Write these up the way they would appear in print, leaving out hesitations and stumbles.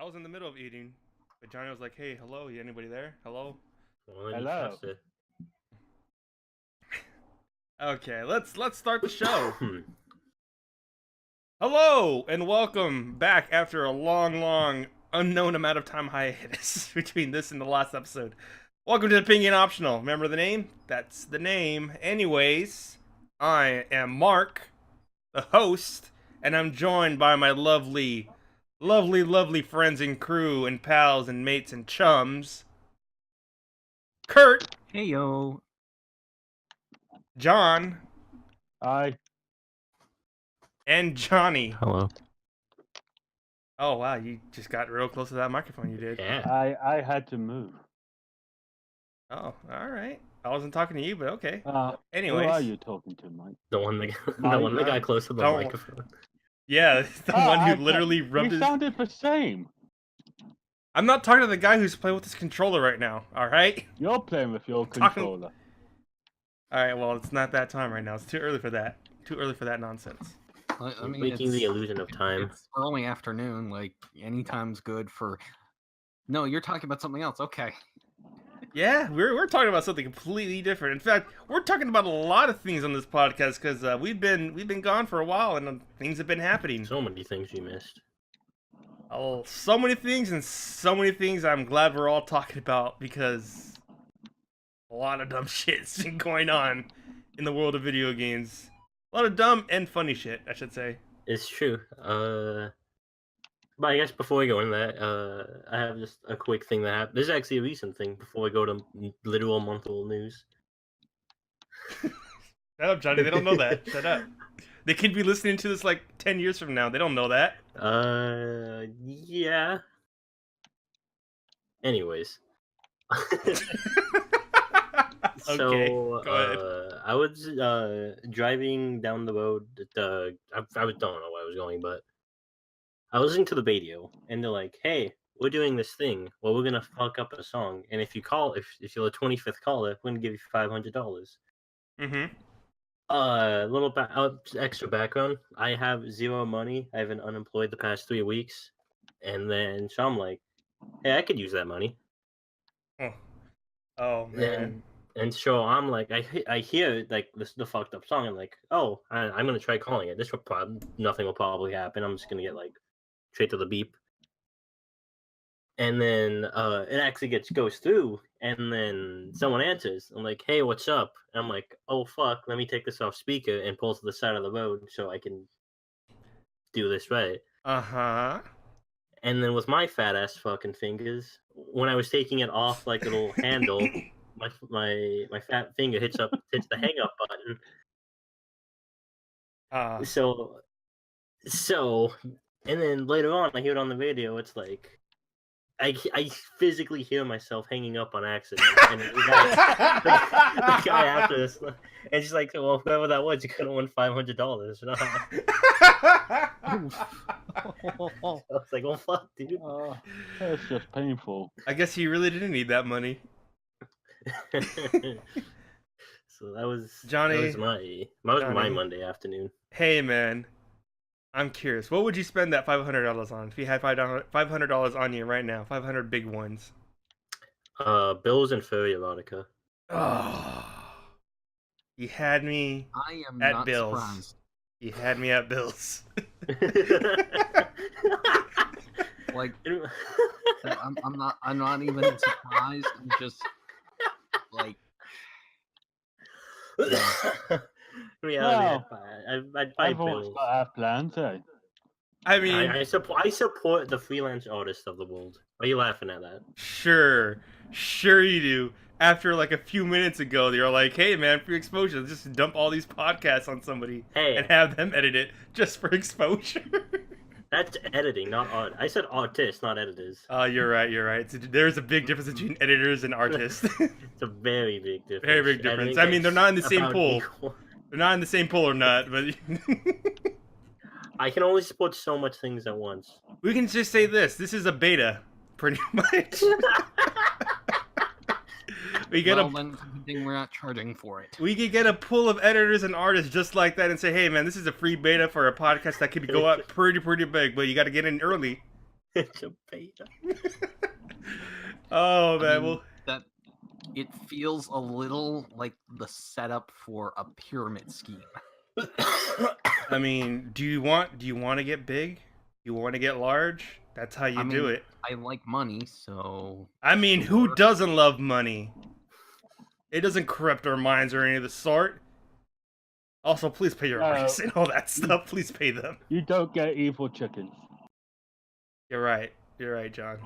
I was in the middle of eating, but Johnny was like, "Hey, hello, anybody there? Hello." Well, Hello. Okay, let's start the show. Hello and welcome back after a long, unknown amount of time hiatus between this and the last episode. Welcome to Opinion Optional. Remember the name? That's the name. Anyways, I am Mark, the host, and I'm joined by my lovely friends and crew and pals and mates and chums. Kurt. Hey yo. John. Hi. And Johnny. Hello. Oh wow, you just got real close to that microphone. You did. Yeah. I had to move. Oh, all right. I wasn't talking to you, but okay. Who Anyways, are you talking to, Mike? The one that Mike, got close to the don't- microphone. yeah, the one who literally rubbed You his. sounded the same. I'm not talking to the guy who's playing with his controller right now. All right. You're playing with your Talking- controller. All right. Well, it's not that time right now. It's too early for that. Too early for that nonsense. I mean, Making the it's- illusion of time. It's early afternoon. Like any time's good for. No, you're talking about something else. Okay. Yeah, we're talking about something completely different. In fact, we're talking about a lot of things on this podcast because we've been gone for a while and things have been happening. So many things you missed. Oh, so many things and so many things I'm glad we're all talking about because a lot of dumb shit's been going on in the world of video games. A lot of dumb and funny shit, I should say. It's true. But I guess before we go into that, I have just a quick thing that happened. This is actually a recent thing before we go to literal month-old news. Shut up, Johnny. They don't know that. Shut up. They could be listening to this like 10 years from now. They don't know that. Yeah. Anyways. Okay, So, go ahead. I was driving down the road. I don't know where I was going, but I was listening to the radio, and they're like, "Hey, we're doing this thing. Well, we're gonna fuck up a song, and if you're the 25th caller, we're gonna give you $500." Mm-hmm. Extra background. I have zero money. I've been unemployed the past 3 weeks, and then so I'm like, "Hey, I could use that money." Oh man. And so I'm like, I hear like the fucked up song. I'm like, oh, I'm gonna try calling it. Nothing will probably happen. I'm just gonna get like straight to the beep. And then it actually goes through, and then someone answers. I'm like, hey, what's up? And I'm like, oh fuck, let me take this off speaker and pull to the side of the road so I can do this right. Uh-huh. And then with my fat ass fucking fingers, when I was taking it off like a little handle. My fat finger hits the hang up button. So, and then later on, I hear it on the radio. It's like I physically hear myself hanging up on accident, and the guy after this, and she's like, "Well, whoever that was, you could have won $500." I was like, "Oh fuck, dude." That's just painful. I guess he really didn't need that money. So that was Johnny. That was my Johnny. Monday afternoon. Hey man, I'm curious. What would you spend that $500 on if you had $500 on you right now? 500 big ones. Bills and furry erotica. Oh, you had me I am at not Bills. surprised. You had me at Bills. Like I'm not even surprised. I'm just like Reality, I'd buy I've always bills. got to have plans, eh? I mean, I support the freelance artists of the world. Why are you laughing at that? sure you do. After like a few minutes ago, you're like, "Hey man, for exposure, just dump all these podcasts on somebody Hey, and have them edit it just for exposure." that's editing, not art. I said artists, not editors. You're right. There's a big difference between editors and artists. It's a very big difference. Very big difference. I mean, they're not in the same pool. They're not in the same pool or not, but I can only support so much things at once. we can just say this is a beta, pretty much. We get well, then good thing we're not charging for it. we could get a pool of editors and artists just like that and say, hey man, this is a free beta for a podcast that could go up pretty big, but you got to get in early. It's a beta. Oh I man, mean, well, that it feels a little like the setup for a pyramid scheme. I mean, do you want to get big? You want to get large? That's how you I do mean, it. I like money, so I mean, who sure. doesn't love money? It doesn't corrupt our minds or any of the sort. Also, please pay your No. artists and all that stuff. Please pay them. You don't get evil chickens. You're right. You're right, John.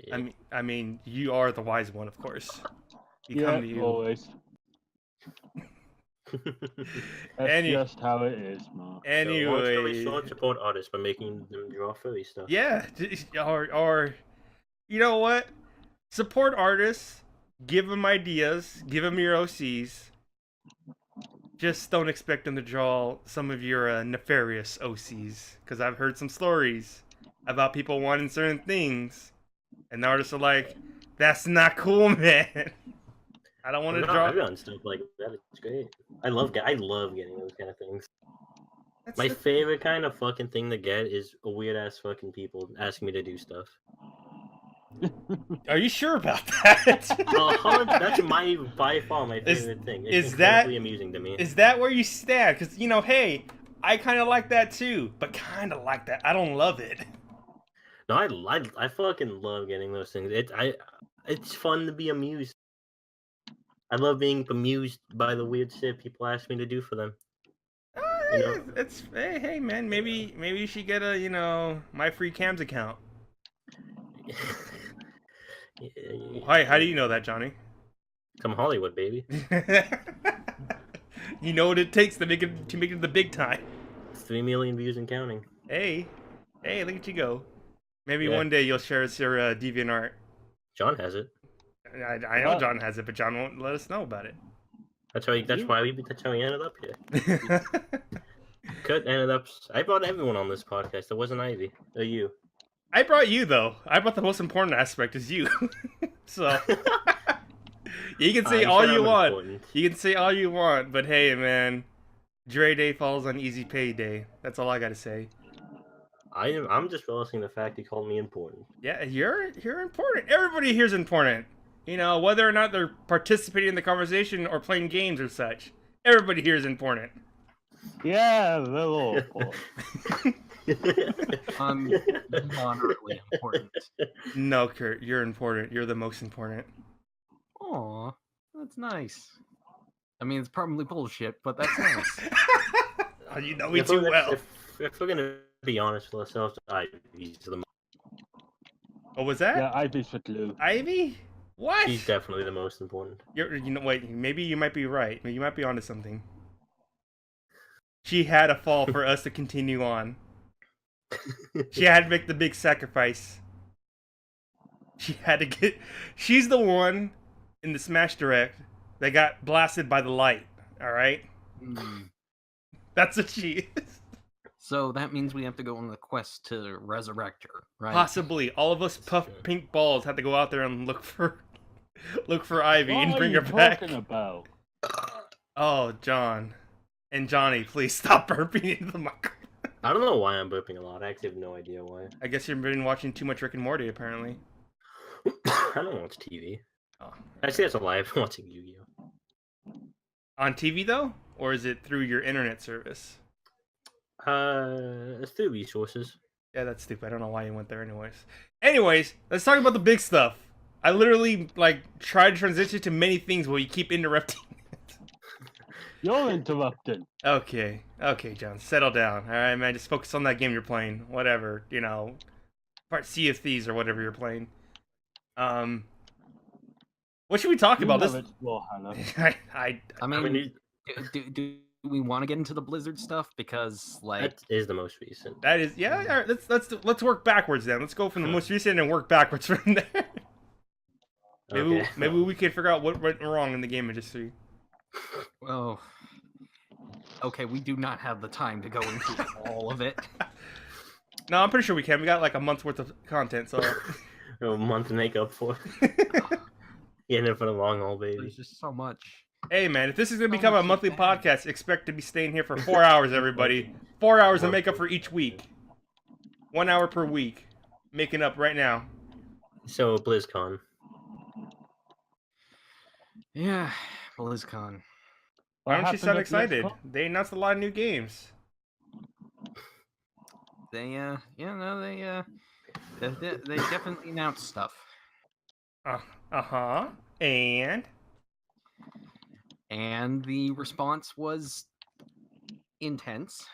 Yeah. I mean, you are the wise one, of course. You Yeah, come to you. always. That's Any- just how it is, Mark. So, long story Anyway, short, support artists by making them draw furry stuff. yeah, or you know what? Support artists. Give them ideas. Give them your OCs. Just don't expect them to draw some of your nefarious OCs, because I've heard some stories about people wanting certain things, and the artists are like, "That's not cool, man. I don't want to draw." I've done stuff like that. It's great. I love getting those kind of things. That's My the- favorite kind of fucking thing to get is a weird ass fucking people asking me to do stuff. Are you sure about that? That's by far my Is- favorite thing. is It's that- incredibly amusing to me. Is that where you stand? Because, you know, hey, I kind of like that too, but kind of like that. I don't love it. No, I fucking love getting those things. It's fun to be amused. I love being amused by the weird shit people ask me to do for them. You know? It's hey man, maybe you should get a my free cams account. Hi, how do you know that, Johnny? Come Hollywood, baby. You know what it takes to make it the big time. 3 million views and counting. Hey, look at you go. Maybe Yeah. one day you'll share us your DeviantArt. John has it. I know John has it, but John won't let us know about it. That's how we ended up here. Kurt ended up. I brought everyone on this podcast. It wasn't Ivy or you. I brought you though. I brought the most important aspect is you. So you can say all you want. Important. You can say all you want, but hey, man, Dre Day falls on Easy Pay Day. That's all I gotta say. I'm just relishing the fact he called me important. Yeah, you're important. Everybody here's important. You know, whether or not they're participating in the conversation or playing games or such. Everybody here is important. Yeah, they're all important. Moderately important. No, Kurt, you're important. You're the most important. Aw, that's nice. I mean, it's probably bullshit, but that's nice. Oh, you know me If too we're- well. If we're gonna be honest with ourselves, Ivy's the What was that? Yeah, Ivy's for glue. Ivy? What? She's definitely the most important. You know, wait. Maybe you might be right. You might be onto something. She had to fall for us to continue on. She had to make the big sacrifice. She had to get. She's the one in the Smash Direct that got blasted by the light. All right. Hmm. That's what she is. So that means we have to go on the quest to resurrect her, right? Possibly all of us puff true. pink balls have to go out there and look for Ivy What and are bring you her back. talking about? Oh, John and Johnny, please stop burping into the microphone. I don't know why I'm burping a lot. I actually have no idea why. I guess you've been watching too much Rick and Morty, apparently. I don't watch TV. Oh. Actually, that's a lie. I've been watching Yu-Gi-Oh. On TV though, or is it through your internet service? It's through resources. Yeah, that's stupid. I don't know why you went there, anyways. Let's talk about the big stuff. I literally tried to transition to many things while you keep interrupting. You're interrupting. Okay, John, settle down. All right, man, just focus on that game you're playing. Whatever, part Sea of Thieves or whatever you're playing. What should we talk You about? know This, it's Warhammer. I I I mean, mean, do we want to get into the Blizzard stuff? Because, like, that is the most recent. that is yeah. All right, let's work backwards then. Let's go from the most recent and work backwards from there. Maybe we can figure out what went wrong in the game industry. oh, okay, we do not have the time to go into all of it. No, I'm pretty sure we can. We got like a month's worth of content, so A month to make up for. Getting it for the long haul, baby. There's just so much. hey man, if this is gonna So become a much is monthly bad. podcast, expect to be staying here for 4 hours, everybody. 4 hours to make up for each week. 1 hour per week. making up right now? So BlizzCon. Yeah, BlizzCon. Why What don't you happened sound at excited? BlizzCon? They announced a lot of new games. They they definitely announced stuff, Uh-huh. And and the response was intense.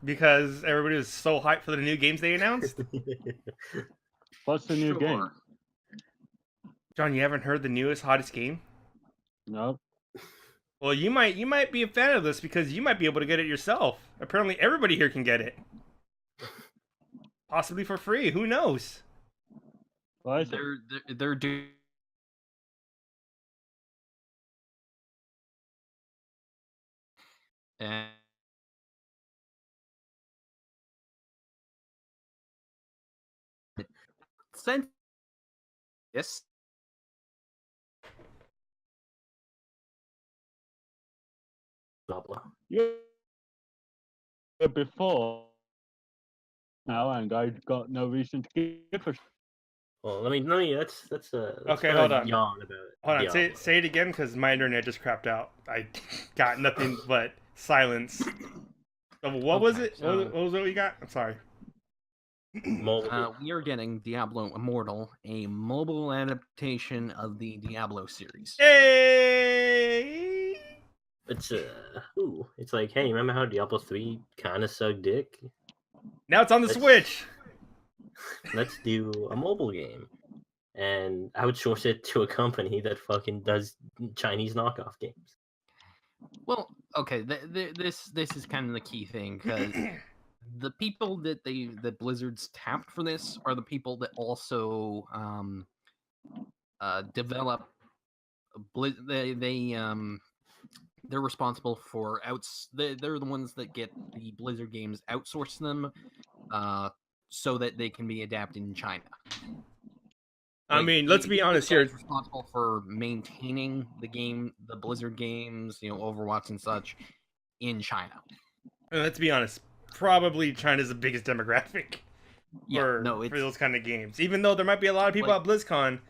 because everybody was so hyped for the new games they announced. What's the new game? Sure. John, you haven't heard the newest, hottest game? No. Well, you might be a fan of this because you might be able to get it yourself. Apparently, everybody here can get it, possibly for free. Who knows? What is it? They're doing. And since yes, Blah blah. Yeah. Before now, and I got no reason to give a. Well, let me. Let's Okay, go hold ahead on. yawn about it. Hold on, Diablo. say it again because my internet just crapped out. I got nothing but silence. So what was Okay, it? so- What was it you got? I'm sorry. Mobile. we are getting Diablo Immortal, a mobile adaptation of the Diablo series. Hey! It's it's like, hey, remember how Diablo 3 kind of sucked dick? Now it's on the Let's- Switch. Let's do a mobile game and outsource it to a company that fucking does Chinese knockoff games. Well, okay, this is kind of the key thing because the people that Blizzard's tapped for this are the people that also develop. They're responsible for They're the ones that get the Blizzard games, outsource them, so that they can be adapted in China. I Like, mean, let's be honest here. These guys responsible for maintaining the Blizzard games, Overwatch and such, in China. Let's be honest. Probably China's the biggest demographic for those kind of games. Even though there might be a lot of people Like- at BlizzCon,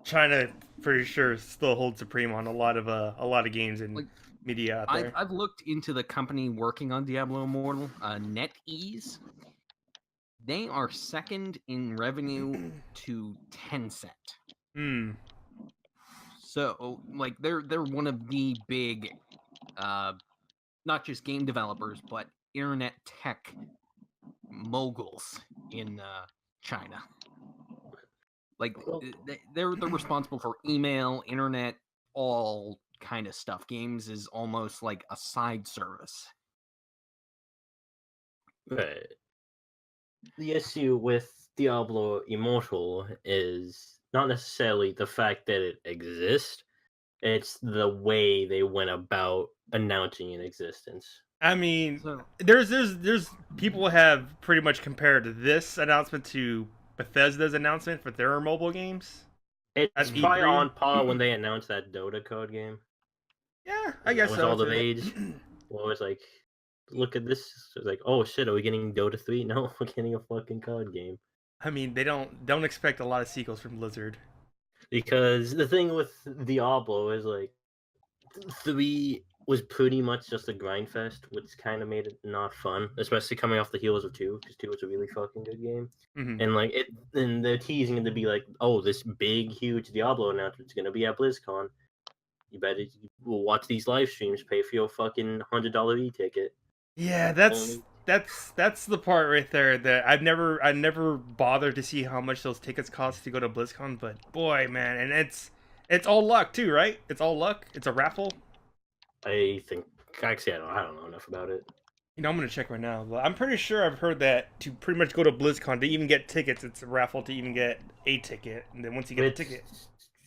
China for sure still holds supreme on a lot of games and Like, media out there. I've looked into the company working on Diablo Immortal, NetEase. They are second in revenue to Tencent. Hmm. So, like, they're one of the big, not just game developers, but internet tech moguls in China. Like, Well- they're responsible for email, internet, all kind of stuff. Games is almost like a side service. Right. The issue with Diablo Immortal is not necessarily the fact that it exists, it's the way they went about announcing its existence. I mean, So, there's people have pretty much compared this announcement to Bethesda's announcement for their mobile games. It's At probably E3? on par when they announced that Dota code game. Yeah, I guess was so. all the too. rage. Well, it was like, look at this. It was like, oh shit, are we getting Dota 3? No, we're getting a fucking card game. I mean, they don't expect a lot of sequels from Blizzard. Because the thing with Diablo is like 3 was pretty much just a grind fest, which kind of made it not fun, especially coming off the heels of 2, because 2 was a really fucking good game. Mhm. And like and they're teasing it to be like, oh, this big, huge Diablo announcement's gonna be at BlizzCon. You better watch these live streams, pay for your fucking $100 e-ticket. Yeah, that's the part right there that I never bothered to see how much those tickets cost to go to BlizzCon, but boy, man, and it's all luck too, right? It's all luck. It's a raffle. I think actually I don't know enough about it. You know, I'm gonna check right now, but I'm pretty sure I've heard that to pretty much go to BlizzCon to even get tickets, it's a raffle to even get a ticket, and then once you get a ticket,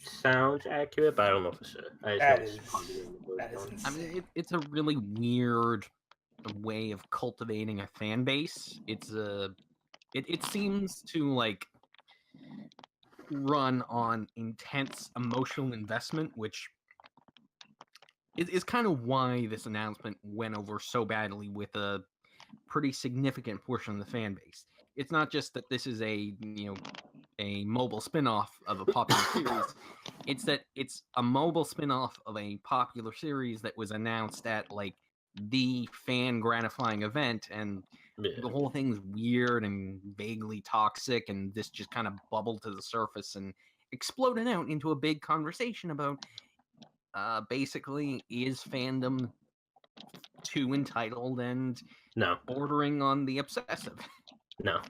Sounds accurate, but I don't know for sure. that is BlizzCon. insane. I mean, it's a really weird way of cultivating a fan base. It seems to like run on intense emotional investment, which is kind of why this announcement went over so badly with a pretty significant portion of the fan base. it's not just that this is a a mobile spin-off of a popular series. It's that it's a mobile spin-off of a popular series that was announced at like the fan gratifying event, and Yeah. the whole thing's weird and vaguely toxic, and this just kind of bubbled to the surface and exploded out into a big conversation about basically, is fandom too entitled and No, bordering on the obsessive? no.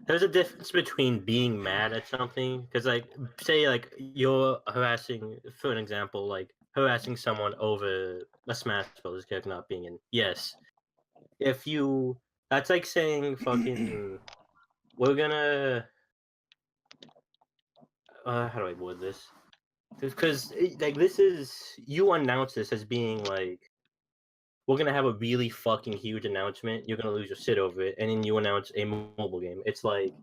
There's a difference between being mad at something, because like, say like you're harassing, for an example, like harassing someone over a Smash Bros. Character not being in. Yes, if you, that's like saying fucking, we're gonna, how do I word this? Because like this is, you announce this as being like, we're gonna have a really fucking huge announcement. You're gonna lose your shit over it, and then you announce a mobile game. It's like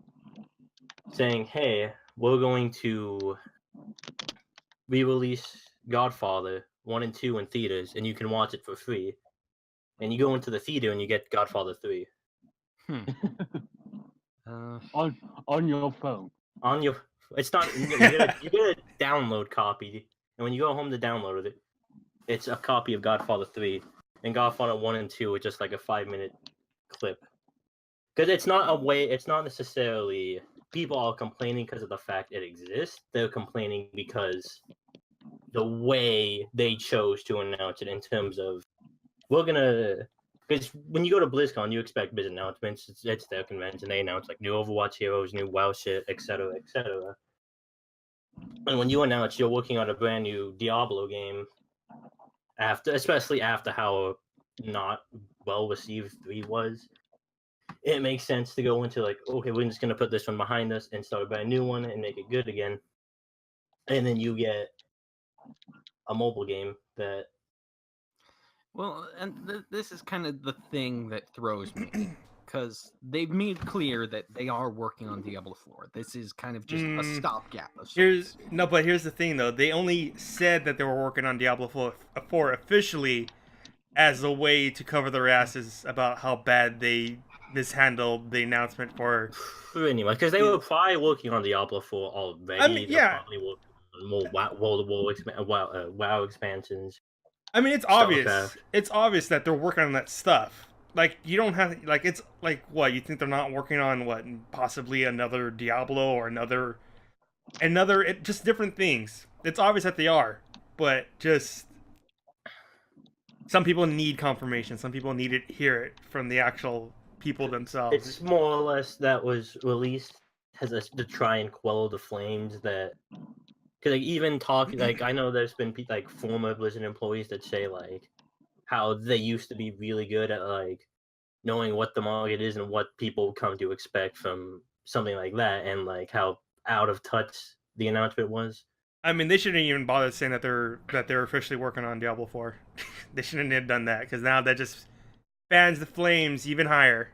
saying, "Hey, we're going to re-release Godfather 1 and 2 in theaters, and you can watch it for free." And you go into the theater and you get Godfather 3 on your phone. on your. It's not. You get a download copy, and when you go home to download it, it's a copy of Godfather 3, and Godfather 1 and 2 are just like a 5-minute clip. Because it's not a way. It's not necessarily people are complaining because of the fact it exists. They're complaining because the way they chose to announce it, in terms of, we're gonna, because when you go to BlizzCon, you expect big announcements. It's their convention. They announce like new Overwatch heroes, new WoW shit, etc., etc. And when you announce you're working on a brand new Diablo game, especially after how not well received 3 was, it makes sense to go into like, okay, we're just gonna put this one behind us and start a brand new one and make it good again. And then you get a mobile game that, Well, and this is kind of the thing that throws me, because they've made clear that they are working on Diablo 4. This is kind of just a stopgap of sorts. But here's the thing though. They only said that they were working on Diablo 4 officially as a way to cover their asses about how bad they mishandled the announcement for. anyway, because they were probably working on Diablo 4 already. I mean, They're yeah. probably working on more WoW expansions. I mean, it's obvious. StarCraft. It's obvious that they're working on that stuff. Like, you don't have, like, it's like, what, you think they're not working on, what, possibly another Diablo or another, just different things. It's obvious that they are, but just, some people need confirmation. Some people need to hear it from the actual people themselves. It's more or less that was released to try and quell the flames that, because like, even talking, like, I know there's been like former Blizzard employees that say like how they used to be really good at like knowing what the market is and what people come to expect from something like that, and like how out of touch the announcement was. I mean, they shouldn't even bother saying that they're officially working on Diablo 4. They shouldn't have done that, because now that just fans the flames even higher.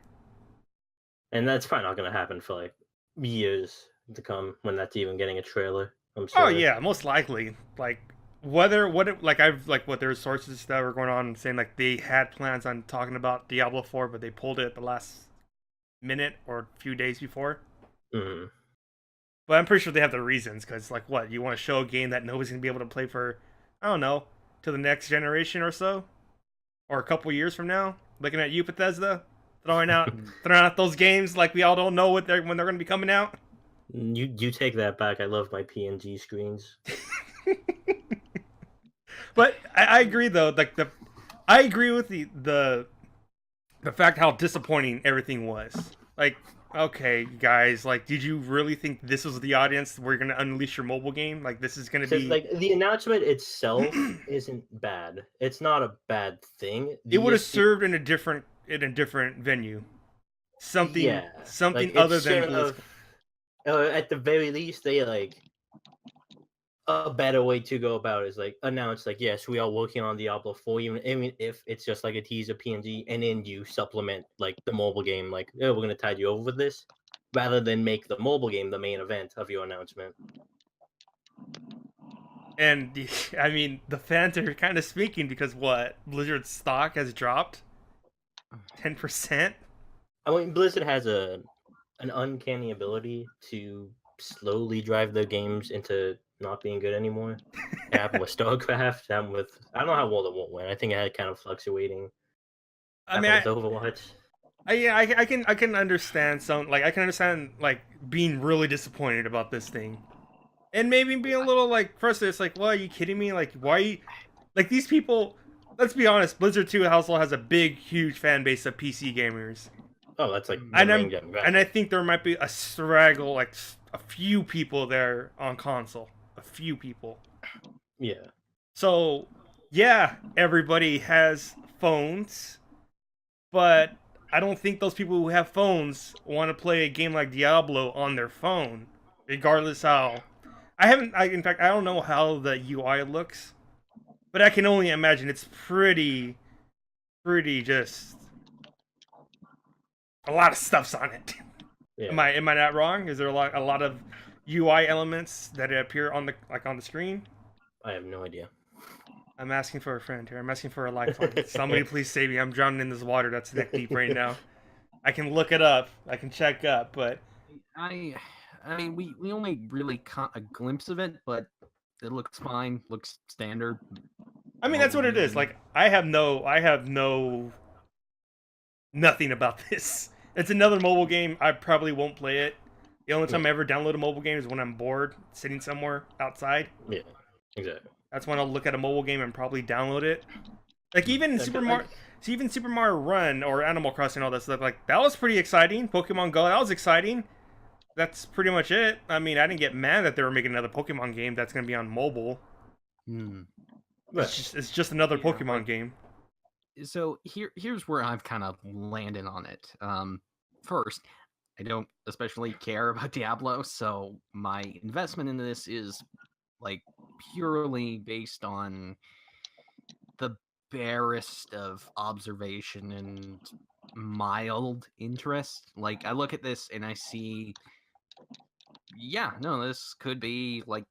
And that's probably not going to happen for like years to come, when that's even getting a trailer. I'm sure. Oh yeah, most likely. Like what there were sources that were going on saying like they had plans on talking about Diablo 4, but they pulled it at the last minute or a few days before. Mm-hmm. But I'm pretty sure they have their reasons, because like, what, you want to show a game that nobody's gonna be able to play for, I don't know, to the next generation or so, or a couple years from now? Looking at you, Bethesda, throwing out those games like we all don't know when they're gonna be coming out. You take that back. I love my PNG screens. But I agree though. Like I agree with the fact how disappointing everything was. Like, okay, guys, like, did you really think this was the audience we're gonna unleash your mobile game? Like, this is gonna be like, the announcement itself isn't bad. It's not a bad thing. It would have served in a different venue. Something like, other than at the very least, they like, a better way to go about it is like announce like, yes, we are working on Diablo 4, even if it's just like a teaser PNG, and then you supplement like the mobile game, like, oh, we're gonna tide you over with this, rather than make the mobile game the main event of your announcement. And I mean, the fans are kind of speaking, because what, Blizzard's stock has dropped 10%. I mean, Blizzard has a an uncanny ability to slowly drive their games into not being good anymore. It happened with StarCraft. It happened with I don't know how well it won't win. I think it had kind of fluctuating. I mean, Happened with Overwatch. I can understand some like I can understand like being really disappointed about this thing, and maybe being a little like frustrated. It's like, well, are you kidding me? Like, why? Like these people. Let's be honest. Blizzard 2 household has a big, huge fan base of PC gamers, Oh, that's like the and main I demographic. think there might be a straggle, like a few people there on console, a few people. Yeah. So yeah, everybody has phones, but I don't think those people who have phones want to play a game like Diablo on their phone, regardless how. In fact, I don't know how the UI looks, but I can only imagine it's pretty just a lot of stuff's on it. Yeah. Am I not wrong? Is there a lot of UI elements that appear on the screen? I have no idea. I'm asking for a friend here. I'm asking for a lifeline. Somebody please save me. I'm drowning in this water that's neck deep right now. I can look it up. I can check up, but I mean, we only really caught a glimpse of it, but it looks fine. Looks standard. I mean that's what it is. Like I have no nothing about this. It's another mobile game. I probably won't play it. The only time I ever download a mobile game is when I'm bored, sitting somewhere outside. Yeah. Exactly. That's when I'll look at a mobile game and probably download it. Like even Yeah, but, like, Super Mario Run or Animal Crossing, all that stuff. Like that was pretty exciting. Pokemon Go, that was exciting. That's pretty much it. I mean, I didn't get mad that they were making another Pokemon game that's gonna be on mobile. Hmm. It's just another Yeah, Pokemon like- game. So here's where I've kind of landed on it. First, I don't especially care about Diablo, so my investment in this is like purely based on the barest of observation and mild interest. Like I look at this and I see, yeah, no, this could be like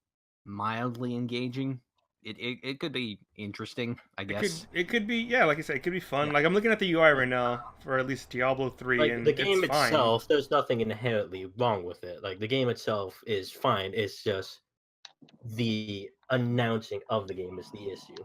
mildly engaging. It could be interesting, I guess. It could be yeah, like I said, it could be fun. Yeah. Like I'm looking at the UI right now for at least Diablo 3, like and the game it's fine. itself, there's nothing inherently wrong with it. Like the game itself is fine. It's just the announcing of the game is the issue.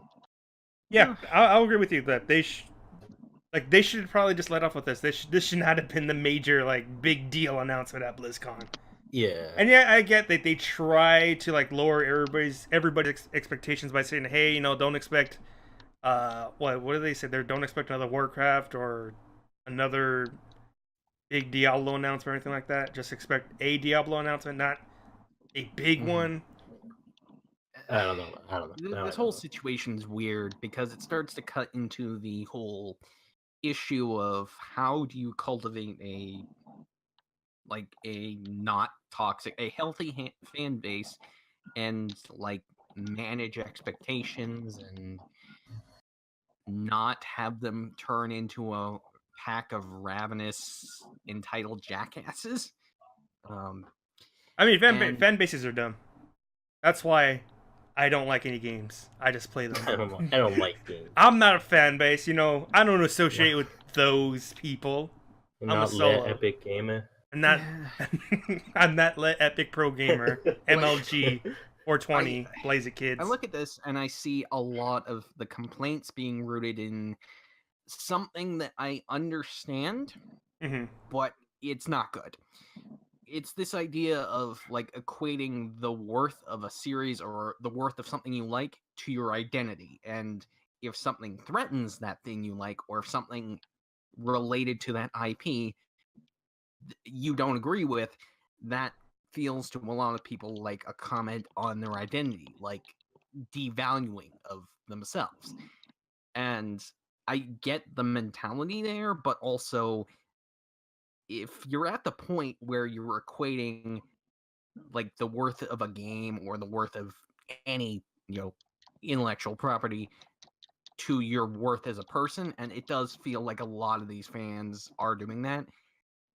Yeah, I'll agree with you that they should probably just let off with this. This should not have been the major like big deal announcement at BlizzCon. Yeah. And yeah, I get that they try to like lower everybody's expectations by saying, hey, you know, don't expect what do they say? They don't expect another Warcraft or another big Diablo announcement or anything like that. Just expect a Diablo announcement, not a big one. I don't know. I don't know. This whole situation's weird because it starts to cut into the whole issue of how do you cultivate a not toxic, a healthy fan base, and like manage expectations and not have them turn into a pack of ravenous entitled jackasses. I mean, and- fan bases are dumb. That's why I don't like any games. I just play them. I don't like games. I'm not a fan base, you know. I don't associate with those people. I'm I'm a not solo. lit epic gamer. I'm not. I'm not Epic Pro Gamer. MLG 420. Blaze it, kids. I look at this and I see a lot of the complaints being rooted in something that I understand, hmm but it's not good. It's this idea of like equating the worth of a series or the worth of something you like to your identity. And if something threatens that thing you like, or if something related to that IP you don't agree with, that feels to a lot of people like a comment on their identity, like devaluing of themselves. And I get the mentality there, but also if you're at the point where you're equating like the worth of a game or the worth of any, intellectual property to your worth as a person, and it does feel like a lot of these fans are doing that,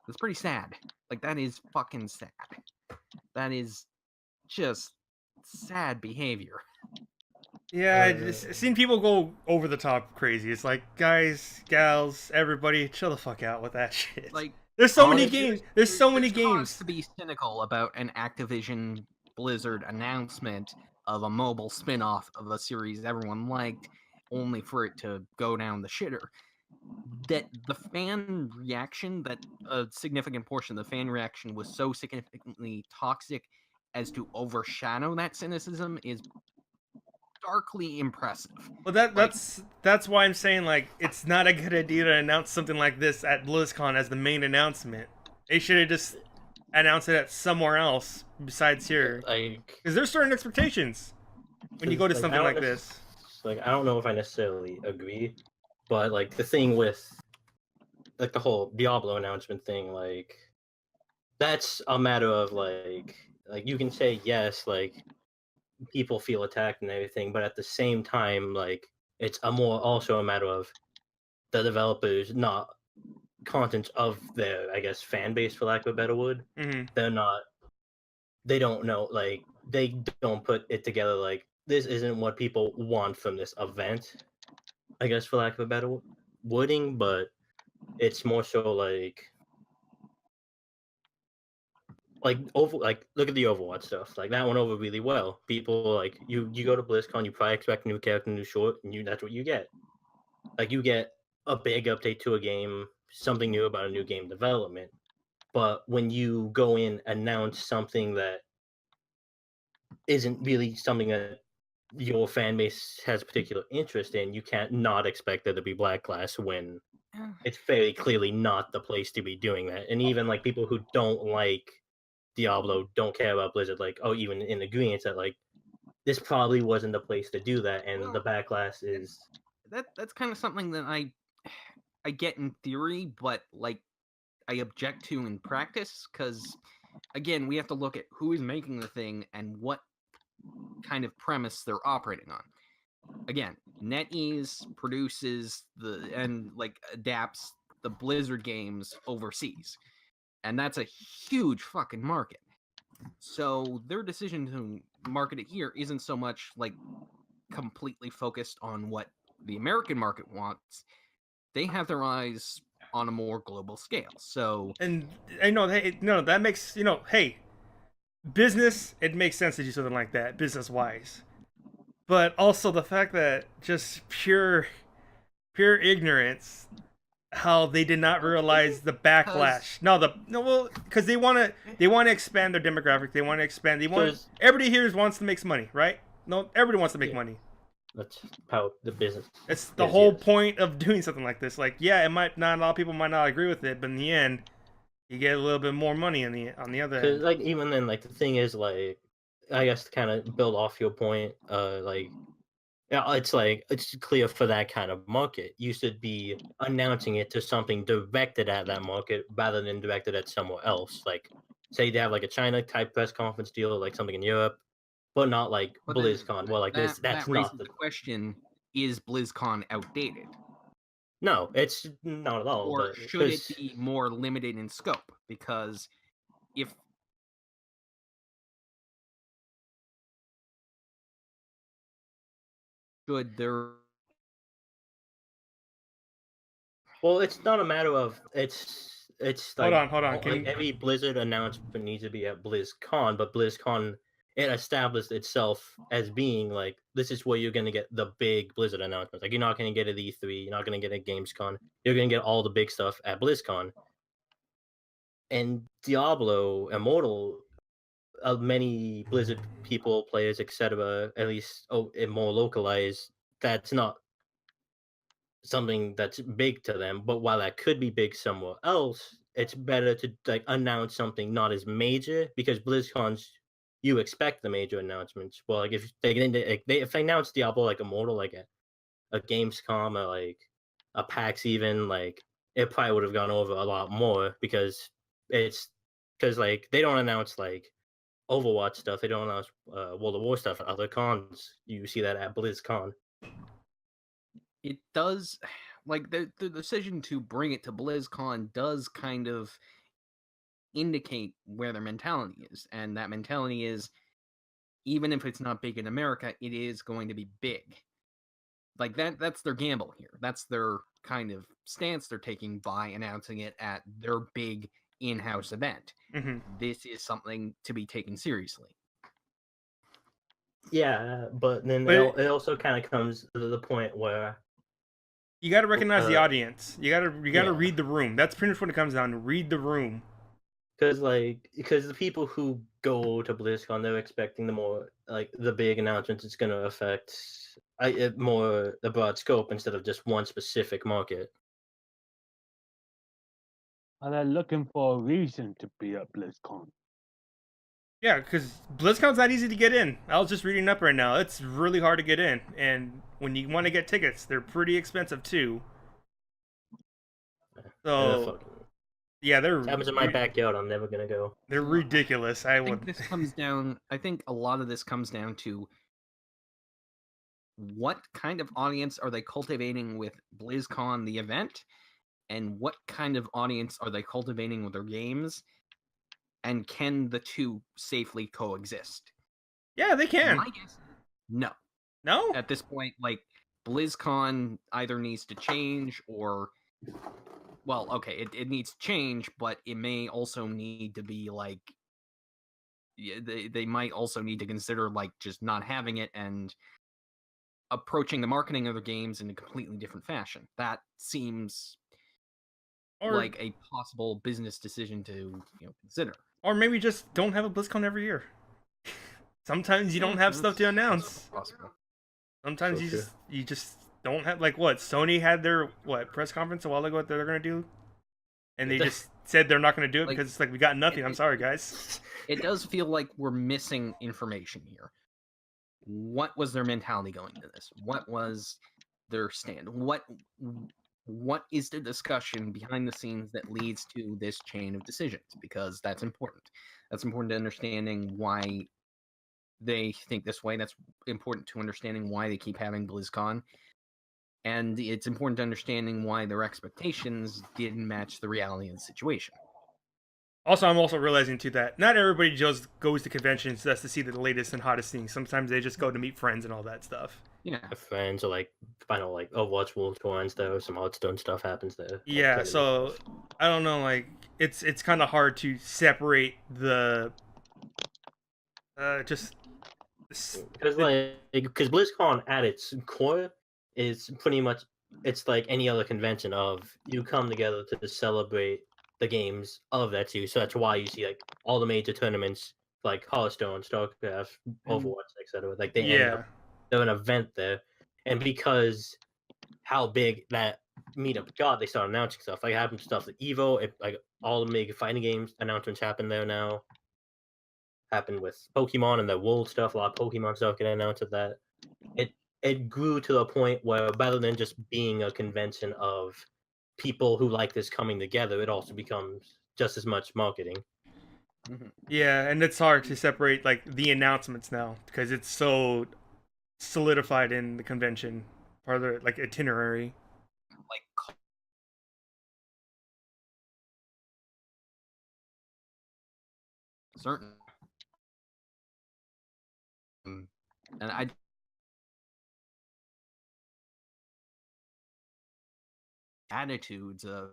it's pretty sad. Like, that is fucking sad. That is just sad behavior. Yeah, I just seen people go over the top crazy. It's like, guys, gals, everybody, chill the fuck out with that shit. Like, There's so many Honestly, games. There's so many There's cause games. to be cynical about an Activision Blizzard announcement of a mobile spin-off of a series everyone liked, only for it to go down the shitter. That the fan reaction, that a significant portion of the fan reaction was so significantly toxic as to overshadow that cynicism is darkly impressive. Well, Like, that's why I'm saying like it's not a good idea to announce something like this at BlizzCon as the main announcement. They should have just announced it at somewhere else besides here, Like, because there's certain expectations when you go to like, something like this. Like, I don't know if I necessarily agree, but like the thing with like the whole Diablo announcement thing, like that's a matter of like you can say yes, like people feel attacked and everything, but at the same time, like it's a more also a matter of the developers not content of their, I guess, fan base, for lack of a better word. Hmm. They're not, they don't know, like they don't put it together. Like this isn't what people want from this event, I guess, for lack of a better wording. But it's more so like over, like look at the Overwatch stuff. Like that went over really well. People like you go to BlizzCon, you probably expect a new character, new short, and that's what you get. Like you get a big update to a game, something new about a new game development. But when you go in announce something that isn't really something that your fan base has a particular interest in, you can't not expect there to be backlash when eh, it's very clearly not the place to be doing that. And even like people who don't like Diablo don't care about Blizzard, like, oh, even in agreement that like this probably wasn't the place to do that, and the well, backlash is that's kind of something that I get in theory, but like I object to in practice, because again, we have to look at who is making the thing and what kind of premise they're operating on. Again, NetEase produces the and like adapts the Blizzard games overseas, and that's a huge fucking market. So their decision to market it here isn't so much like completely focused on what the American market wants. They have their eyes on a more global scale. So And I know, hey, no, that makes hey, business. It makes sense to do something like that, business wise. But also the fact that just pure ignorance, how they did not realize the backlash. No, well, because they want to expand their demographic. They want to expand. because Everybody here wants to make money, right? No, everybody wants to make yeah, money. that's how the business It's the is. whole Yes. point of doing something like this. Like, yeah, it might not. A lot of people might not agree with it, but in the end, you get a little bit more money on the other Because end. like even then, like the thing is, like I guess to kind of build off your point, like yeah, it's like it's clear for that kind of market. You should be announcing it to something directed at that market rather than directed at somewhere else. Like, say they have like a China type press conference deal, or like something in Europe, but not like but then BlizzCon. Well, like this, that that's raises not the the. question: is BlizzCon outdated, No, it's not at all. or But should it because be more limited in scope? Because if should there well, it's not a matter of it's Hold like on, hold on. like Can every Blizzard announcement needs to be at BlizzCon, but BlizzCon it established itself as being like this is where you're gonna get the big Blizzard announcements. Like you're not gonna get at E3, you're not gonna get at Gamescom, you're gonna get all the big stuff at BlizzCon. And Diablo Immortal, many Blizzard people, players, etc., at least more localized. That's not something that's big to them. But while that could be big somewhere else, it's better to like announce something not as major because BlizzCon's you expect the major announcements. Well, like if if they announce Diablo like Immortal like a Gamescom or like a PAX even like it probably would have gone over a lot more because it's because like they don't announce like Overwatch stuff. They don't announce World of War stuff at other cons. You see that at BlizzCon. it does, like the decision to bring it to BlizzCon does kind of indicate where their mentality is, and that mentality is even if it's not big in America, it is going to be big. Like that's their gamble here. That's their kind of stance they're taking by announcing it at their big in-house event. Hmm. This is something to be taken seriously. Yeah, but then But it also kind of comes to the point where you got to recognize the Uh, audience. You got to yeah. read the room. That's pretty much what it comes down to. Read the room. because the people who go to BlizzCon, they're expecting the big announcements. It's going to affect more the broad scope instead of just one specific market. Are they looking for a reason to be at BlizzCon? Yeah, because BlizzCon's not easy to get in. I was just reading up right now. It's really hard to get in, and when you want to get tickets, they're pretty expensive too. So yeah, they're It happens in my backyard. I'm never gonna go. They're ridiculous. I would. I think a lot of this comes down to what kind of audience are they cultivating with BlizzCon, the event, and what kind of audience are they cultivating with their games, and can the two safely coexist? Yeah, they can. My guess, no. No? At this point, like, BlizzCon either needs to change or, well, okay, it needs to change, but it may also need to be like, they might also need to consider like just not having it and approaching the marketing of their games in a completely different fashion. That seems like a possible business decision to consider. Or maybe just don't have a BlizzCon every year. Sometimes you don't have stuff to announce. Possible. Sometimes you just don't have, like, what, Sony had their press conference a while ago what they're gonna do, and they just said they're not gonna do it because it's like, we got nothing. I'm sorry, guys. It does feel like we're missing information here. What was their mentality going into this? What was their stand? What is the discussion behind the scenes that leads to this chain of decisions? Because that's important. That's important to understanding why they think this way. That's important to understanding why they keep having BlizzCon. And it's important to understanding why their expectations didn't match the reality of the situation. Also, I'm also realizing too that not everybody just goes to conventions just to see the latest and hottest things. Sometimes they just go to meet friends and all that stuff. Yeah, friends or like Overwatch World Tour and stuff. Some Hearthstone stuff happens there. Yeah, so I don't know. Like, it's kind of hard to separate the because BlizzCon at its core is pretty much, it's like any other convention of you come together to celebrate the games of that too. So that's why you see like all the major tournaments like Hearthstone, StarCraft, Overwatch, etc. Like they're an event there, and because how big that meetup got, they started announcing stuff. Like it happened stuff at Evo, like all the major fighting games announcements happen there now. Happened with Pokemon and the World stuff. A lot of Pokemon stuff get announced at that. It grew to the point where rather than just being a convention of people who like this coming together, it also becomes just as much marketing. Yeah, and it's hard to separate like the announcements now because it's so solidified in the convention part of the like itinerary. Like, certain, and I attitudes of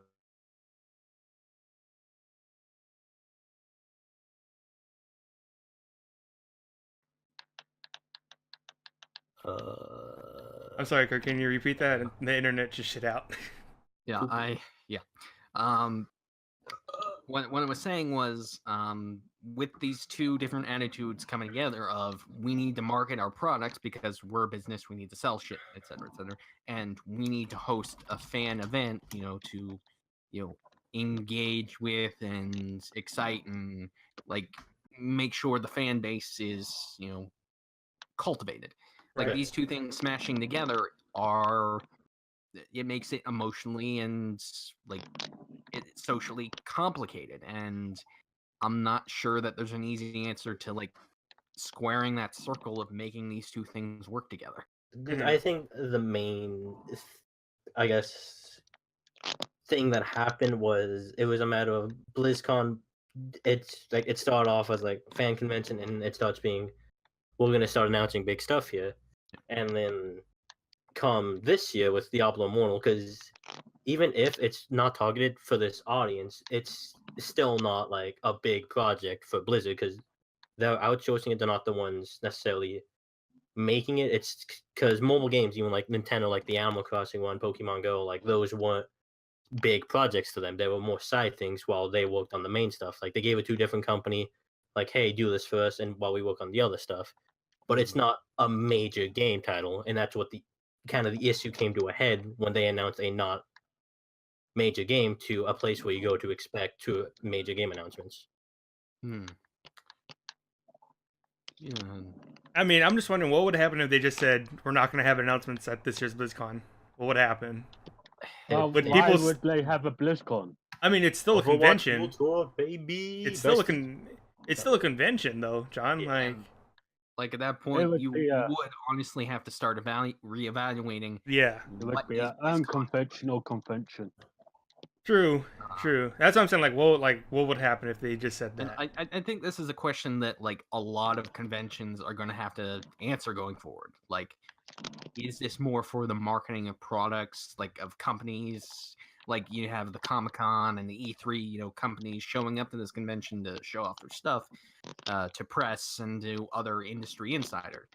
I'm sorry, Kirk, can you repeat that? The internet just shit out. What I was saying was, with these two different attitudes coming together of we need to market our products because we're a business, we need to sell shit, etc., and we need to host a fan event, to engage with and excite and like make sure the fan base is cultivated. Like Right. these two things smashing together it makes it emotionally and like socially complicated, and I'm not sure that there's an easy answer to like squaring that circle of making these two things work together. I think the main, I guess, thing that happened was it was a matter of BlizzCon. It's like it started off as like fan convention, and it starts being, we're gonna start announcing big stuff here, and then come this year with Diablo Immortal, because even if it's not targeted for this audience, it's still not like a big project for Blizzard because they're outsourcing it. They're not the ones necessarily making it. It's because mobile games, even like Nintendo, like the Animal Crossing one, Pokemon Go, like those weren't big projects to them. They were more side things while they worked on the main stuff. Like they gave it to a different company, like, hey, do this for us, and while we work on the other stuff. But it's not a major game title, and that's what the kind of the issue came to a head when they announced a not major game to a place where you go to expect to major game announcements. Hmm. Yeah. I mean, I'm just wondering what would happen if they just said we're not going to have announcements at this year's BlizzCon. What would happen? Would Why people would they have a BlizzCon? I mean, it's still a Overwatch convention. World Tour, baby. It's still a Best- it's still a convention though, John. Yeah. Like at that point, would you be a- would honestly have to start reevaluating. Yeah, It would What be is an BlizzCon? unconventional convention. true, true. That's what I'm saying. What would happen if they just said And that? I think this is a question that like a lot of conventions are going to have to answer going forward. Like, is this more for the marketing of products, like of companies? Like you have the Comic-Con and the E3, companies showing up to this convention to show off their stuff to press and to other industry insiders,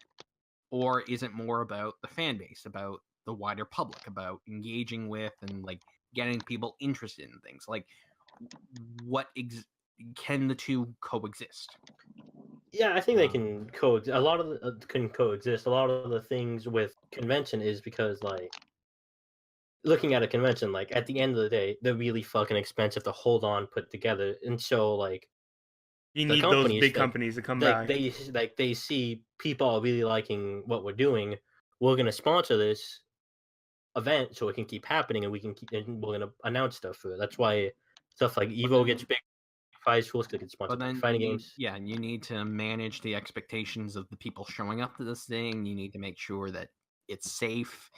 or is it more about the fan base, about the wider public, about engaging with and like getting people interested in things? Like, can the two coexist? Yeah, I think they can a lot of can coexist. A lot of the things with convention is because like looking at a convention, like at the end of the day, they're really fucking expensive to hold on, put together, and so like You the need those companies big companies to come like by. they see people are really liking what we're doing. We're gonna sponsor this event so it can keep happening, and we're gonna announce stuff for it. That's why stuff like Evo gets big. Fight schools could get But sponsored by then fighting games. and you need to manage the expectations of the people showing up to this thing. You need to make sure that it's safe,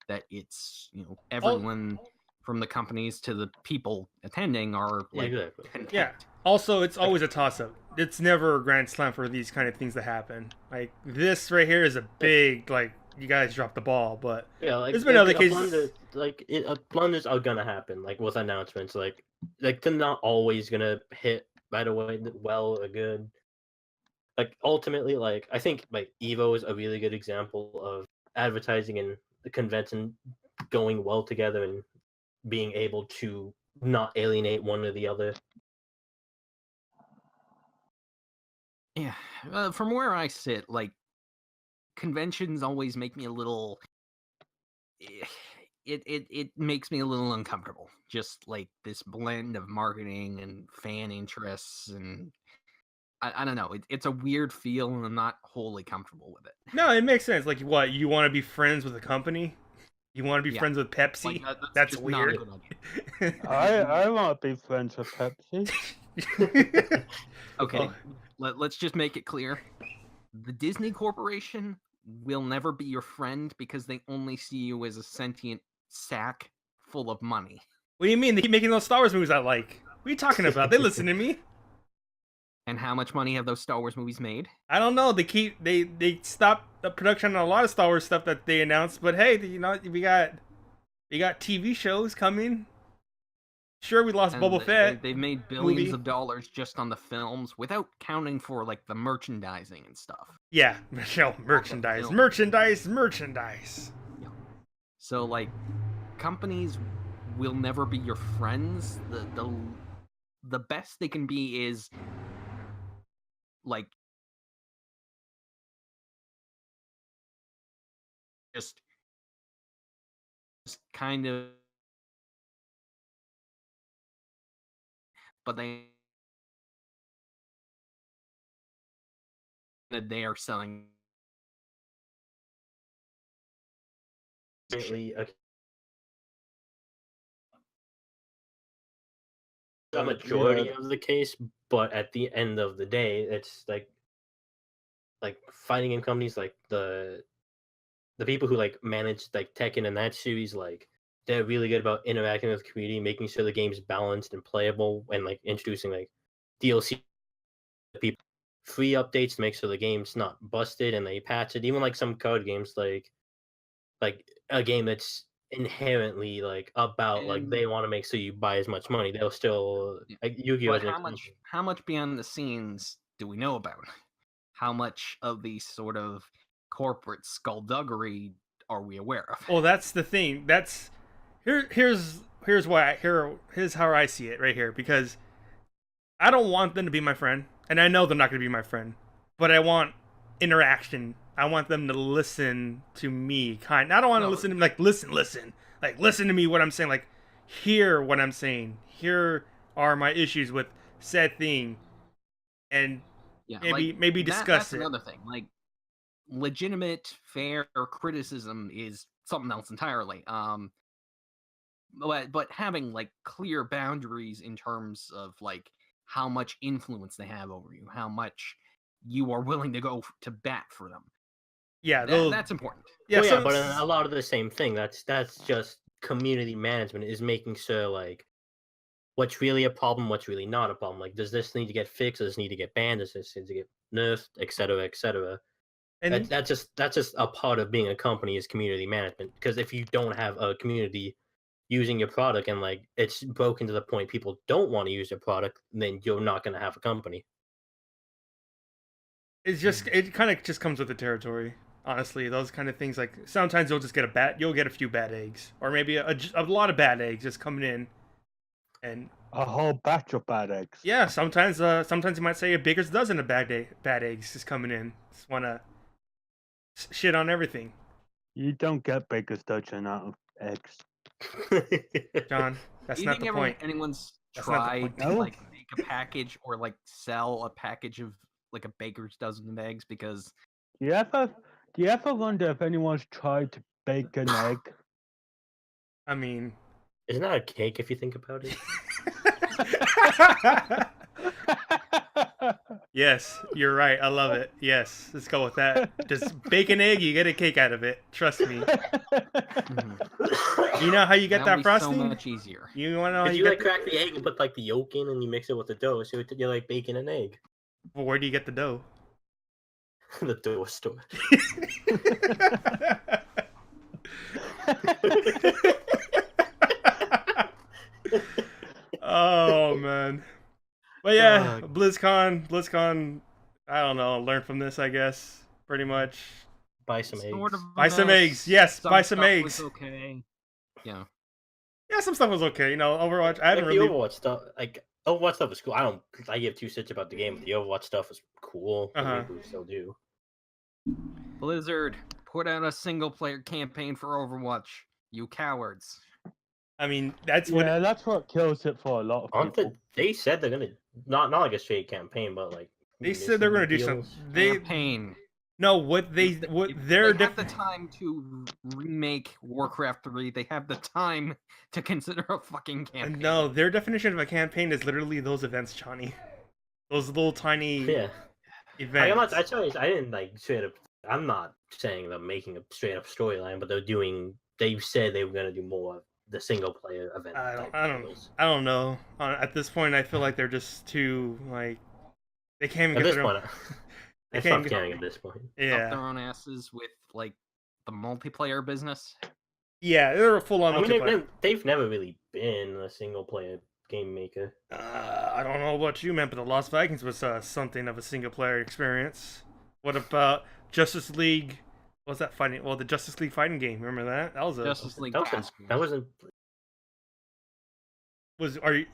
that it's everyone from the companies to the people attending are Yeah, like exactly. content. Yeah. Also, it's always a toss-up. It's never a grand slam for these kind of things to happen. Like this right here is a big like you guys dropped the ball, but Yeah, like there's been other a cases. blunders are gonna happen, like with announcements, like they're not always gonna hit right away, well or good. Like ultimately, like I think like Evo is a really good example of advertising and the convention going well together and being able to not alienate one or the other. Yeah, from where I sit, like conventions always make me a little. It makes me a little uncomfortable. Just like this blend of marketing and fan interests, and I don't know. It's a weird feel, and I'm not wholly comfortable with it. No, it makes sense. Like what you want to be friends with a company? You want to be Yeah. friends with Pepsi? Like That's just weird. not a good idea. I want to be friends with Pepsi. Okay, Oh. let's just make it clear. The Disney Corporation will never be your friend because they only see you as a sentient sack full of money. What do you mean? They keep making those Star Wars movies I like. What are you talking about? They listen to me. And how much money have those Star Wars movies made? I don't know. They stopped the production on a lot of Star Wars stuff that they announced. But hey, we got TV shows coming. Sure, we lost And Boba Fett. They've made billions movie. of dollars just on the films without counting for like the merchandising and stuff. Yeah, merchandise, film. merchandise. So like companies will never be your friends. The best they can be is like just kind of, but they are selling. Definitely a majority of the case, but at the end of the day, it's like fighting game companies, like the people who like manage like Tekken and that series, like they're really good about interacting with the community, making sure the game's balanced and playable, and like introducing like DLC to people, free updates to make sure the game's not busted, and they patch it. Even like some card games, like like a game that's inherently like about like And- they want to make so you buy as much money, they'll still Yeah. like Yu-Gi-Oh! But As an how much example. how much beyond the scenes do we know about? How much of the sort of corporate skullduggery are we aware of? Well, that's the thing. That's here's why here's how I see it right here, because I don't want them to be my friend, and I know they're not going to be my friend, but I want interaction. I want them to listen to me. I don't want to No. listen to me like listen, like listen to me what I'm saying, like hear what I'm saying. Here are my issues with said thing, and Yeah, maybe discuss that's it. another thing. Like legitimate, fair criticism is something else entirely. But having like clear boundaries in terms of like how much influence they have over you, how much you are willing to go to bat for them. Yeah, those, That's important. yeah, Well, yeah, some- but a lot of the same thing. That's just community management is making sure like what's really a problem, what's really not a problem. Like, does this need to get fixed? Does this need to get banned? Does this need to get nerfed, etc., etc. and That's just a part of being a company is community management. Because if you don't have a community using your product and like it's broken to the point people don't want to use your product, then you're not going to have a company. it's just it kind of just comes with the territory. Honestly, those kind of things, like sometimes you'll just get you'll get a few bad eggs, or maybe a lot of bad eggs just coming in, and A whole batch of bad eggs. yeah, sometimes you might say a baker's dozen of bad eggs just coming in. Just wanna shit on everything, You don't get baker's dozen out of eggs. John. That's Do you not think the ever point. anyone's That's not the tried point. to No. like make a package or like sell a package of like a baker's dozen of eggs? Because Do you ever wonder if anyone's tried to bake an egg? I mean, Isn't that a cake if you think about it? yes, you're right. I love it. Yes, let's go with that. Just bake an egg, you get a cake out of it. Trust me. You know how you get that that'll be frosting? so much easier. You want to know how Because you you get like crack the egg and put like the yolk in and you mix it with the dough, so you're like baking an egg. well, where do you get the dough? The dough store. Oh man. But yeah, Fuck. BlizzCon. I don't know. Learn from this, I guess. Pretty much. Buy some eggs. Sort of Buy some mess, eggs. Yes, buy some stuff eggs. was okay. Yeah. Yeah, some stuff was okay. You know, Overwatch. I Like haven't the really. Overwatch stuff, like Overwatch stuff is cool. I give two shits about the game, but the Overwatch stuff is cool. I Uh-huh. think we still do. Blizzard, put out a single player campaign for Overwatch. You cowards. I mean, that's what. Yeah, that's what kills it for a lot of Aren't people. they said they're gonna not like a straight campaign, but like They said they're gonna do deals. something. They Campaign. no what they If what if they're they have the different. time to remake Warcraft 3. They have the time to consider a fucking campaign. No, their definition of a campaign is literally those events, Johnny. Those little tiny Yeah, events. I didn't like straight up. I'm not saying they're making a straight up storyline, but they're doing. They said they were gonna do more of the single player event. type deals. I don't know. At this point, I feel like they're just too like they can't even At get this their point, own. I can't stopped get- caring at this point. Up Yeah, their own asses with like the multiplayer business. yeah, they're a full on I mean, multiplayer. they've never really been a single player game maker. I don't know what you meant, but the Lost Vikings was something of a single player experience. What about Justice League? What was that fighting? Well, the Justice League fighting game. Remember that? That was a. Justice League. That wasn't.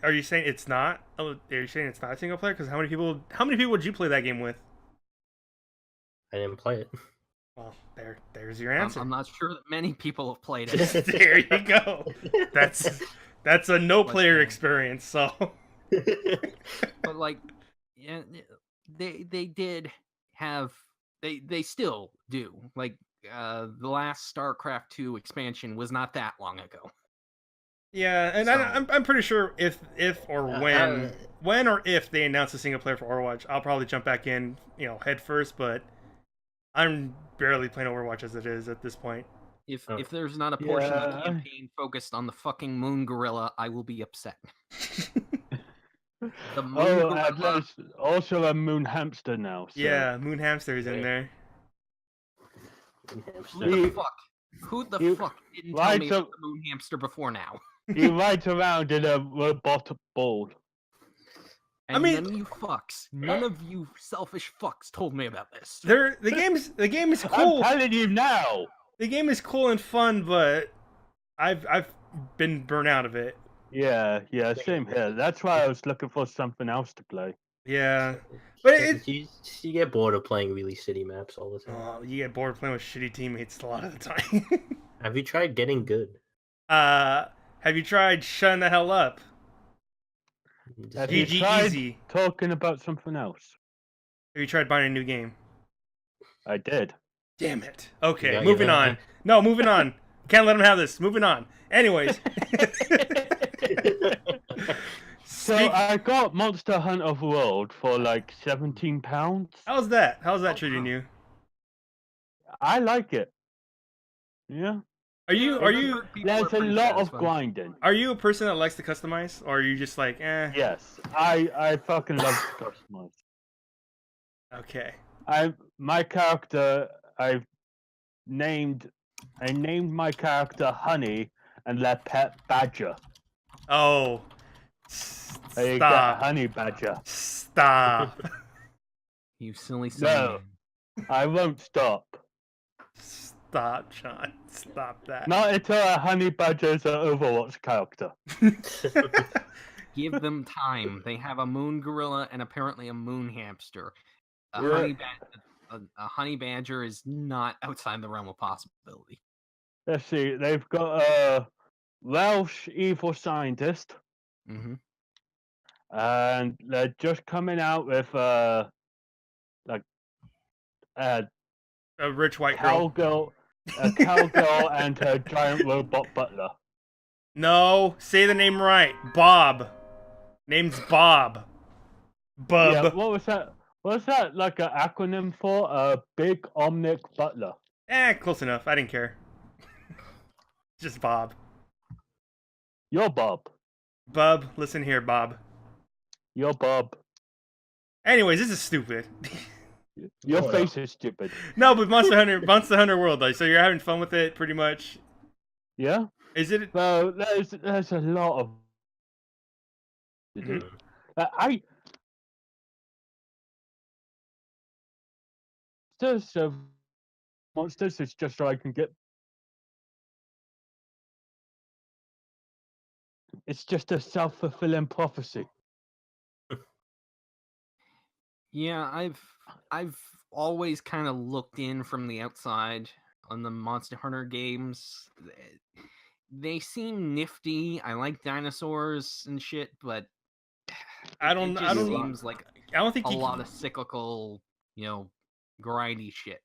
Are you saying it's not? Oh, are you saying it's not a single player? Because how many people would you play that game with? I didn't play it. Well, there's your answer. I'm not sure that many people have played it. There you go. That's a no player Let's experience. So But like, yeah, they did have they still do like the last StarCraft 2 expansion was not that long ago. yeah, and So- I'm pretty sure if or Uh, when or if they announce a single player for Overwatch, I'll probably jump back in, head first. But I'm barely playing Overwatch as it is at this point. If Oh. if there's not a portion of the Yeah. campaign focused on the fucking Moon Gorilla, I will be upset. The Moon Oh, Gorilla. there's also a moon hamster now. So. Yeah, Moon Hamster is in Right. there. Who the fuck Who the You- fuck didn't why tell me so- about the moon hamster before now? He rides around in a robot ball. And mean- none of you selfish fucks told me about this. The game is I'm cool. telling you now. The game is cool and fun, but I've been burnt out of it. Yeah, same here. That's why I was looking for something else to play. Yeah, but it. You get bored of playing really shitty maps all the time. Oh, you get bored playing with shitty teammates a lot of the time. Have you tried getting good? Have you tried shutting the hell up? Have you GG tried easy. talking about something else? Have you tried buying a new game? I did. Damn it. Okay, got moving your on. money. No, moving on. Can't let him have this. Moving on. Anyways. So I got Monster Hunter World for like £17. How's that? How's that Oh, treating wow. you? I like it. Yeah. Are you There's a lot of grinding. are you a person that likes to customize, or are you just like, eh? Yes, I fucking love to customize. Okay. My character I named my character Honey and their pet Badger. Oh. There you go, Stop. Honey Badger. Stop. You silly No. son. I won't stop. Stop, John. Stop that. Not until a Honey Badger is an Overwatch character. Give them time. They have a moon gorilla and apparently a moon hamster. A Right. a honey badger is not outside the realm of possibility. Let's see, they've got a Welsh evil scientist, Mm-hmm. and they're just coming out with like a A rich white girl. cowgirl, a cowgirl and her giant robot butler. No, say the name right. Bob. Name's Bob. Bub. Yeah, what was that? What's that like an acronym for? A big omnic butler. Close enough. I didn't care. Just Bob. You're Bob. Bub, listen here, Bob. You're Bob. Anyways, this is stupid. Your Oh, yeah. face is stupid. No, but Monster Hunter World, like, so you're having fun with it, pretty much. Yeah. Is it? So there's a lot of to do. I monsters is just so I can get. It's just a self-fulfilling prophecy. Yeah, I've always kind of looked in from the outside on the Monster Hunter games. They seem nifty. I like dinosaurs and shit, but I don't seems like I don't think a you lot of cyclical, grindy shit.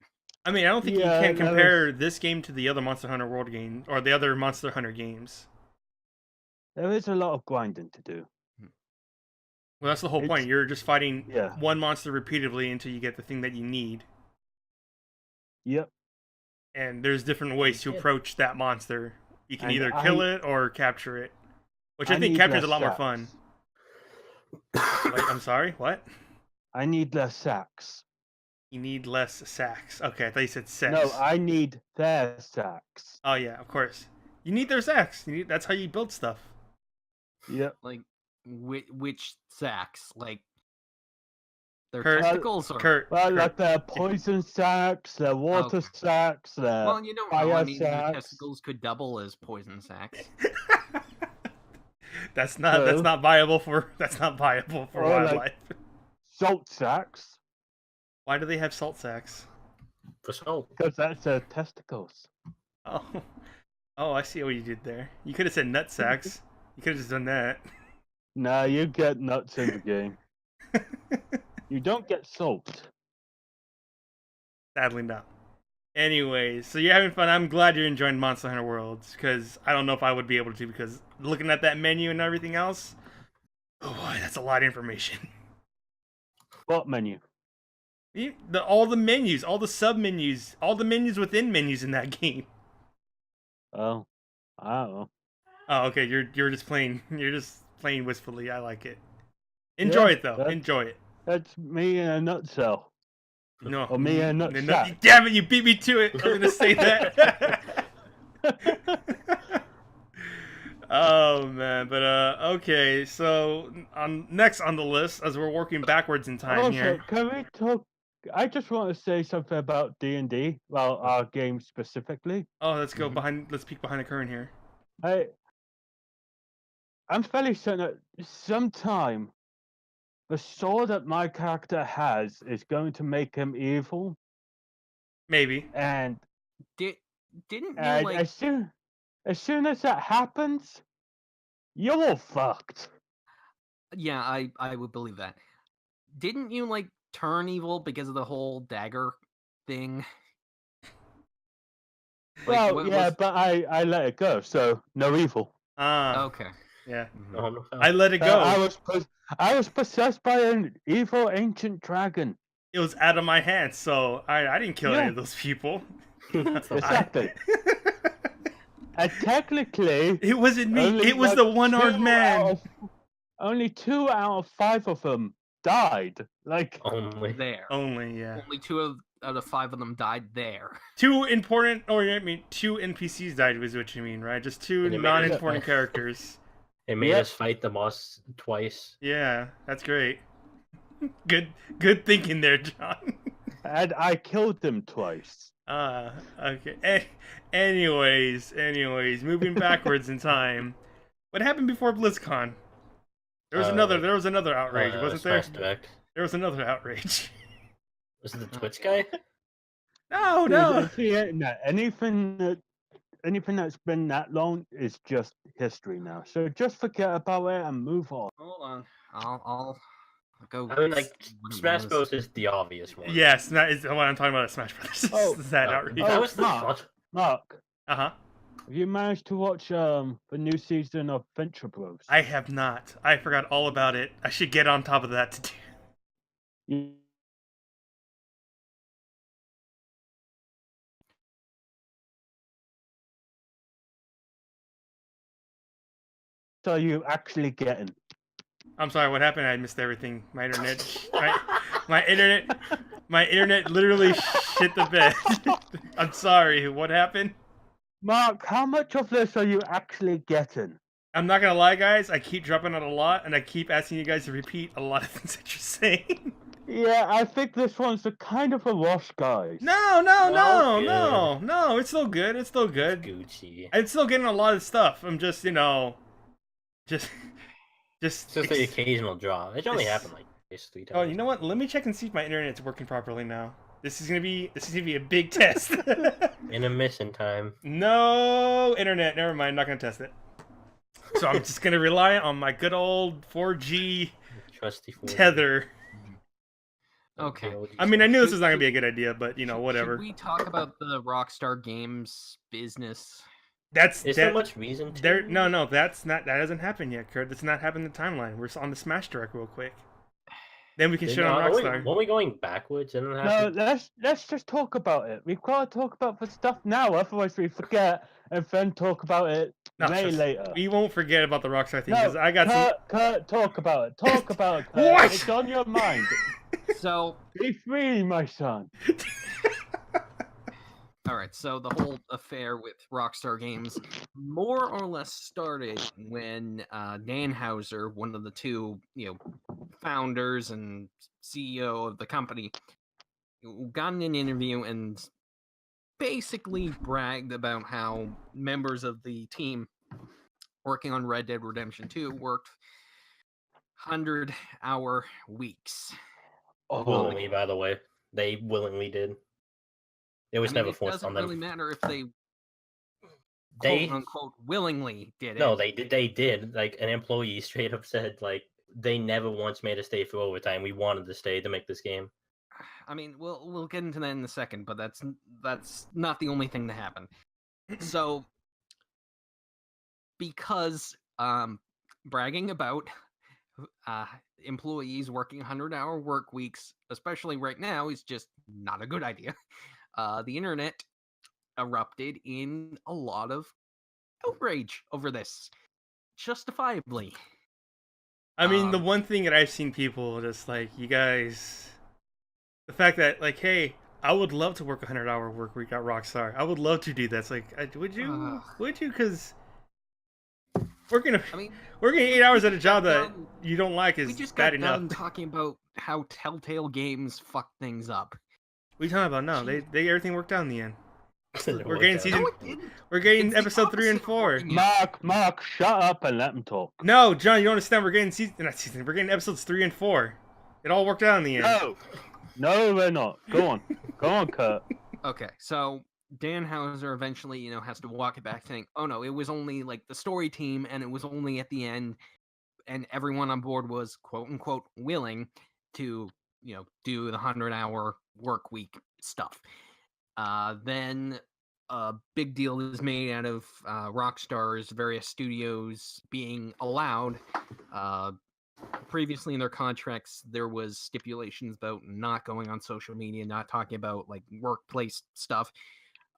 I mean, I don't think Yeah, you can that compare this game to the other Monster Hunter World game or the other Monster Hunter games. There is a lot of grinding to do. Well, that's the whole point. It's- You're just fighting Yeah. one monster repeatedly until you get the thing that you need. Yep. And there's different ways to Yeah. approach that monster. You can And either kill it or capture it, which I think need captures a less lot more fun. sacks. Wait, I'm sorry, what? I need less sacks. You need less sacks. Okay, I thought you said sex. No, I need their sacks. Oh yeah, of course. You need their sacks. That's how you build stuff. Yep. Like, which sacks? Like, their Kurt- testicles? Or... Kurt, Well, Kurt, like their poison sacks, their water Okay. sacks, their Well, you don't know. I fire mean, their sacks. testicles could double as poison sacks. that's not viable for Or, like- wildlife. Salt sacks, Why do they have salt sacks? For salt. because that's their testicles. Oh, oh, I see what you did there. You could have said nut sacks. You could have just done that. Nah, you get nuts in the game. You don't get salt. Sadly, no. Anyways, so you're having fun. I'm glad you're enjoying Monster Hunter Worlds, because I don't know if I would be able to, because looking at that menu and everything else, oh boy, that's a lot of information. What menu? All the menus, all the sub menus, all the menus within menus in that game. Oh, I don't know. Oh, okay. You're just playing. You're just playing wistfully. I like it. Enjoy Yeah, it though. that's- Enjoy it. That's me in a nutshell. No. Or me and nut No, sack. damn it! You beat me to it. I was gonna say that. Oh man, but okay. So next on the list, as we're working backwards in time Also, here. can we talk? I just want to say something about D&D, well, our game specifically. Oh, let's go behind. Let's peek behind the curtain here. I'm fairly certain that sometime the sword that my character has is going to make him evil, Maybe. and Didn't you like? as soon as that happens, you're all fucked. Yeah, I would believe that. Didn't you like turn evil because of the whole dagger thing? Like, Well, yeah, but I let it go, so no evil. Ah. Okay. Yeah. Oh, no. I let it go. I was possessed by an evil ancient dragon. It was out of my hands, so I didn't kill any Yeah. of those people. Exactly. And technically, It wasn't me. only, It was like, the one-armed man. only 2 out of 5 of them died. Like, Only. There. Only, yeah. Only 2 out of 5 of them died there. Two important, or I mean, 2 NPCs died was what you mean, right? Just 2 And it made non-important characters. It made Yep. us fight the boss twice. Yeah, that's great. Good thinking there, John. and I killed them twice. Okay. Anyways, moving backwards in time. What happened before BlizzCon? There was another outrage, wasn't there? Smash Direct. There was another outrage. Was it the Twitch guy? No, Dude, no. it's the internet. Anything that's been that long is just history now. So just forget about it and move on. Hold on. I'll go. I mean, like, see what it Smash was. Bros is the obvious one. Yes, that is what I'm talking about. Smash Brothers. Oh. Is that Oh, outrage? that was the Mark. fun. Mark, Uh-huh. have you managed to watch the new season of Venture Bros? I have not. I forgot all about it. I should get on top of that to do. You- So you actually getting? I'm sorry, what happened? I missed everything. My internet, my internet literally shit the bed. I'm sorry. What happened? Mark, how much of this are you actually getting? I'm not gonna lie, guys. I keep dropping out a lot, and I keep asking you guys to repeat a lot of things that you're saying. Yeah, I think this one's a kind of a wash, guys. No. It's still good. It's still good. Gucci. I'm still getting a lot of stuff. I'm just, just. It's just the occasional draw. It only happened like 3 times. Oh, you know what? Let me check and see if my internet's working properly now. This is gonna be a big test. Intermission time. No internet. Never mind. Not gonna test it. So I'm just gonna rely on my good old 4G Trusty 4G. tether. Okay. I mean, I knew this was not gonna be a good idea, but Should whatever. we talk about the Rockstar Games business? Is there much reason to? No, that hasn't happened yet, Kurt. That's not happened in the timeline. We're on the Smash Direct real quick. Then we can shit on Rockstar. Weren't we going backwards? Didn't it No, happen? let's just talk about it. We've got to talk about the stuff now, otherwise we forget and then talk about it No, way trust- later. We won't forget about the Rockstar thing No, because I got some. Kurt, talk about it. Talk about it. Kurt. What? It's on your mind. So, Be free, my son. all right. So the whole affair with Rockstar Games more or less started when Dan Houser, one of the two, founders and CEO of the company, got in an interview and basically bragged about how members of the team working on Red Dead Redemption 2 worked 100-hour weeks. Willingly, by the way. They willingly did. It was never it forced doesn't on them. really matter if they They quote unquote willingly did it. No, they did. They did. Like, an employee straight up said, like, they never once made us stay for overtime. We wanted to stay to make this game. I mean, we'll get into that in a second, but that's not the only thing that happened. So, because bragging about employees working 100-hour work weeks, especially right now, is just not a good idea. The internet erupted in a lot of outrage over this, justifiably. I mean, the one thing that I've seen people just like, you guys, the fact that like, hey, I would love to work a 100-hour work week at Rockstar. I would love to do that. It's like, would you? Ugh. Would you? Because working I mean, 8 hours at a just job got that done- you don't like we is just bad got enough. done talking about how Telltale Games fuck things up. What are you talking about? No, they get everything worked out in the end. We're getting season. No, it didn't. We're getting It's the episode 3 and opposite of 4. working out. Mark, shut up and let him talk. No, John, you don't understand. We're getting We're getting episodes 3 and 4. It all worked out in the end. No, we're not. Go on, Kurt. Okay, so Dan Hauser eventually, has to walk it back saying, oh no, it was only like the story team and it was only at the end and everyone on board was quote unquote willing to, do the 100-hour work week stuff. Then a big deal is made out of Rockstar's various studios being allowed. Previously in their contracts, there was stipulations about not going on social media, not talking about like workplace stuff.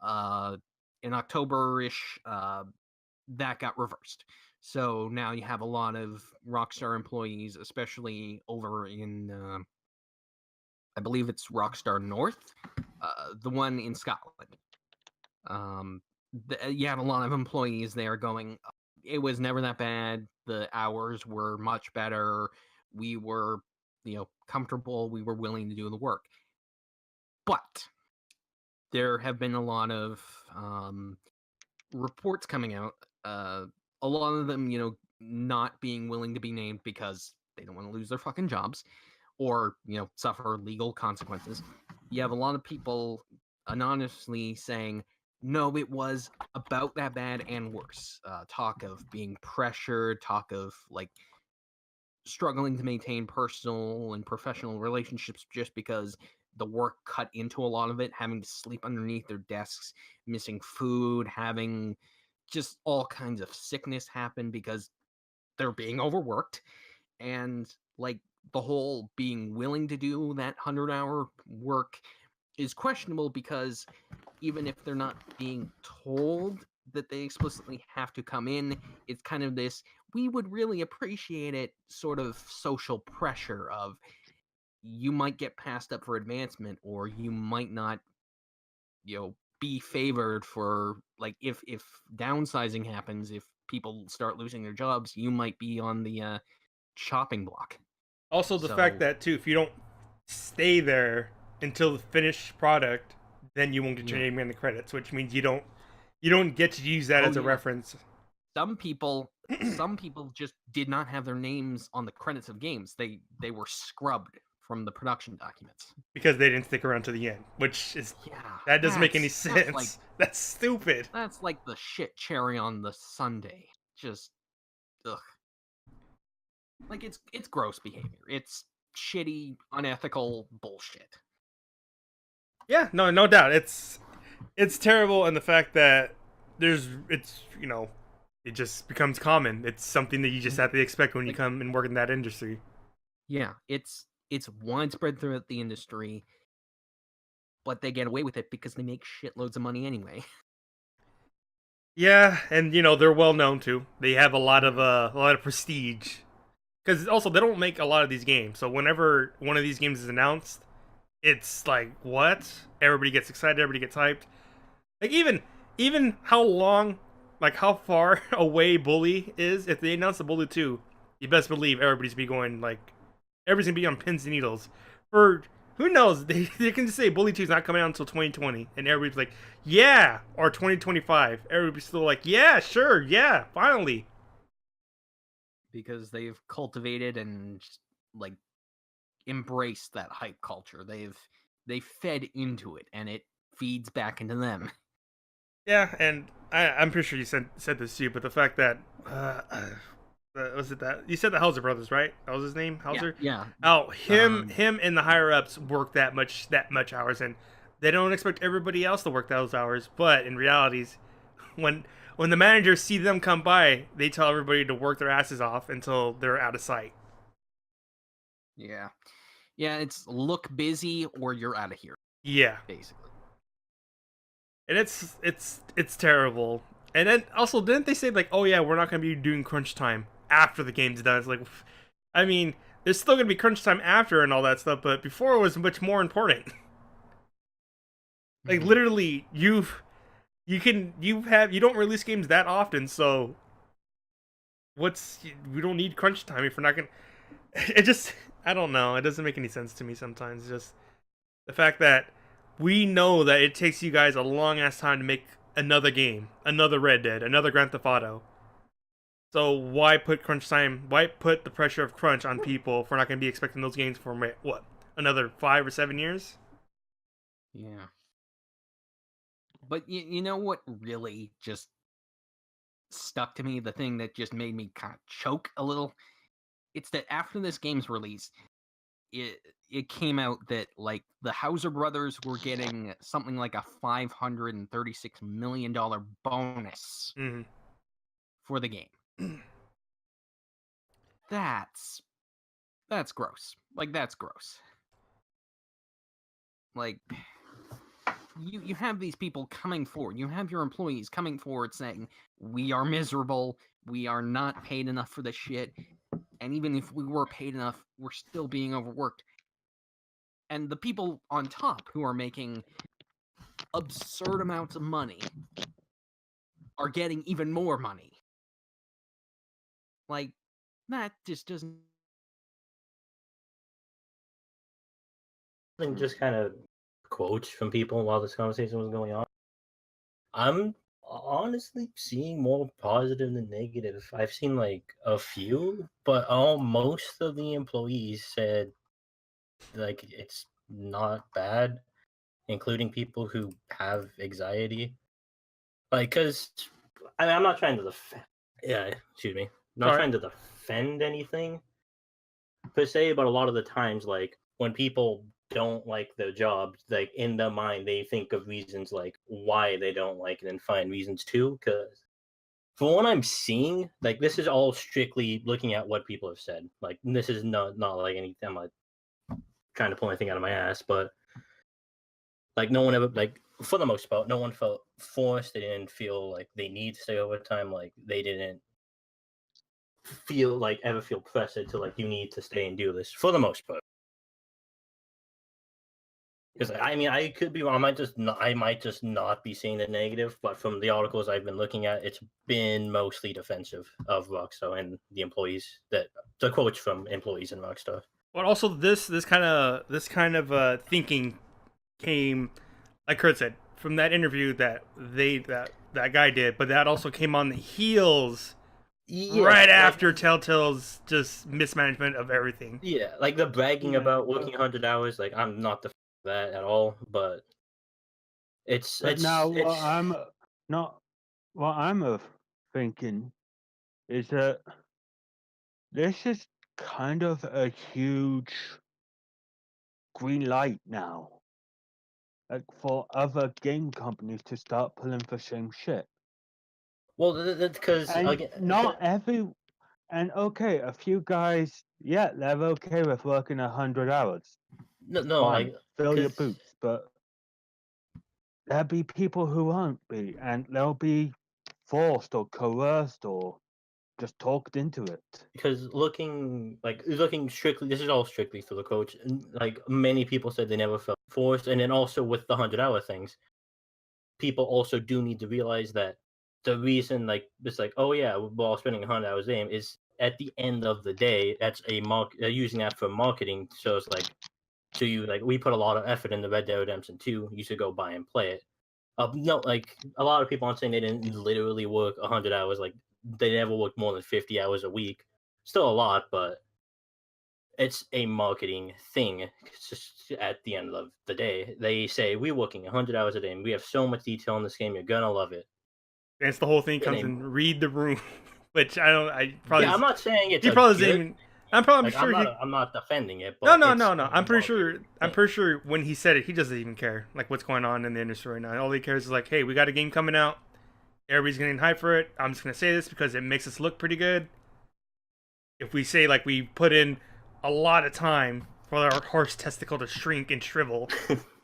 In October-ish, that got reversed. So now you have a lot of Rockstar employees, especially over in, I believe it's Rockstar North, the one in Scotland. You have a lot of employees there going, it was never that bad. The hours were much better. We were, comfortable. We were willing to do the work. But there have been a lot of reports coming out. A lot of them, not being willing to be named because they don't want to lose their fucking jobs or, suffer legal consequences. You have a lot of people anonymously saying, no, it was about that bad and worse. Talk of being pressured, talk of like struggling to maintain personal and professional relationships just because the work cut into a lot of it, having to sleep underneath their desks, missing food, having just all kinds of sickness happen because they're being overworked. And like the whole being willing to do that 100-hour work is questionable because even if they're not being told that they explicitly have to come in, it's kind of this, we would really appreciate it sort of social pressure of you might get passed up for advancement or you might not, be favored for like if downsizing happens, if people start losing their jobs, you might be on the chopping block. Also, the fact that too, if you don't stay there until the finished product, then you won't get your name in the credits, which means you don't get to use that as a reference. Some people just did not have their names on the credits of games. They were scrubbed from the production documents because they didn't stick around to the end, which is that doesn't make any sense. That's stupid. That's like the shit cherry on the sundae. Just ugh. Like it's gross behavior. It's shitty, unethical bullshit. Yeah, no doubt. It's terrible, and the fact that it just becomes common. It's something that you just have to expect when you come and work in that industry. Yeah, it's widespread throughout the industry, but they get away with it because they make shitloads of money anyway. Yeah, and they're well known too. They have a lot of prestige. Because also they don't make a lot of these games, so whenever one of these games is announced, it's like, what? Everybody gets excited, everybody gets hyped. Like even how far away Bully is, if they announce the Bully 2, you best believe everybody's gonna be on pins and needles. For who knows, they can just say Bully 2 is not coming out until 2020, and everybody's like, yeah, or 2025. Everybody's still like, yeah, sure, yeah, finally. Because they've cultivated and like embraced that hype culture. They fed into it, and it feeds back into them. Yeah, and I'm pretty sure you said this too, but the fact that was it that you said the Hauser brothers, right? That was his name, Hauser. Yeah. Oh, him and the higher ups work that much hours, and they don't expect everybody else to work those hours. But in realities, when the managers see them come by, they tell everybody to work their asses off until they're out of sight. Yeah. Yeah, it's look busy or you're out of here. Yeah. Basically. And it's terrible. And then also, didn't they say like, oh yeah, we're not going to be doing crunch time after the game's done? It's like, I mean, there's still going to be crunch time after and all that stuff, but before it was much more important. Like Mhm. literally, you don't release games that often, so we don't need crunch time if we're not gonna. It just I don't know. It doesn't make any sense to me sometimes. Just the fact that we know that it takes you guys a long ass time to make another game, another Red Dead, another Grand Theft Auto. So why put crunch time? Why put the pressure of crunch on people if we're not going to be expecting those games for what, another 5 or 7 years? Yeah. But you know what really just stuck to me? The thing that just made me kind of choke a little? It's that after this game's release, it came out that like the Hauser brothers were getting something like a $536 million bonus Mm-hmm. for the game. That's gross. Like that's gross. Like you have these people coming forward. You have your employees coming forward saying, "We are miserable. We are not paid enough for this shit. And even if we were paid enough, we're still being overworked." And the people on top who are making absurd amounts of money are getting even more money. Like that just doesn't. And just kind of quotes from people while this conversation was going on. I'm honestly seeing more positive than negative. I've seen like a few, but most of the employees said like it's not bad, including people who have anxiety. Like, cause I'm not trying to yeah, excuse me, not Sorry. trying to defend anything per se, but a lot of the times, like when people don't like their jobs, like in their mind, they think of reasons like why they don't like it and find reasons too. Because from what I'm seeing, like this is all strictly looking at what people have said. Like this is not like anything. I'm like trying to pull anything out of my ass, but like no one ever like for the most part, no one felt forced. They didn't feel like they need to stay overtime. Like they didn't feel pressured to like you need to stay and do this for the most part. Because I mean, I could be wrong. I might just not be seeing the negative. But from the articles I've been looking at, it's been mostly defensive of Rockstar and the employees. The quotes from employees in Rockstar. But also this kind of thinking came, like Kurt said, from that interview that guy did, but that also came on the heels right after Telltale's just mismanagement of everything. Yeah, like the bragging Yeah, about working 100 hours. Like I'm not the that at all. But but now it's not what I'm thinking is that this is kind of a huge green light now, like for other game companies to start pulling the same shit. well because And again, not every and okay, a few guys, yeah, they're okay with working 100 hours. no, Fine, fill your 'cause boots, but there'll be people who won't be, and they'll be forced or coerced or just talked into it. because looking strictly, this is all strictly for the coach. And like many people said, they never felt forced, and then also with the 100 hour things, people also do need to realize that the reason like it's like oh yeah, well spending 100 hours a game is at the end of the day that's they're using that for marketing. So it's like to you like we put a lot of effort into Red Dead Redemption 2. You should go buy and play it. No, like a lot of people aren't saying they didn't literally work 100 hours. Like they never worked more than 50 hours a week. Still a lot, but it's a marketing thing. It's just at the end of the day, they say we're working 100 hours a day, and we have so much detail in this game. You're gonna love it. And it's the whole thing In comes a, in read the room, which I don't. I probably yeah, I'm not saying it's he a probably good. doesn't even. I'm Like sure he. I'm not defending it, No, but no, it's no, no. a I'm pretty sure. marketing I'm thing. pretty sure when he said it, he doesn't even care like what's going on in the industry right now. All he cares is like, hey, we got a game coming out. Everybody's getting hyped for it. I'm just gonna say this because it makes us look pretty good. If we say like we put in a lot of time for our horse testicle to shrink and shrivel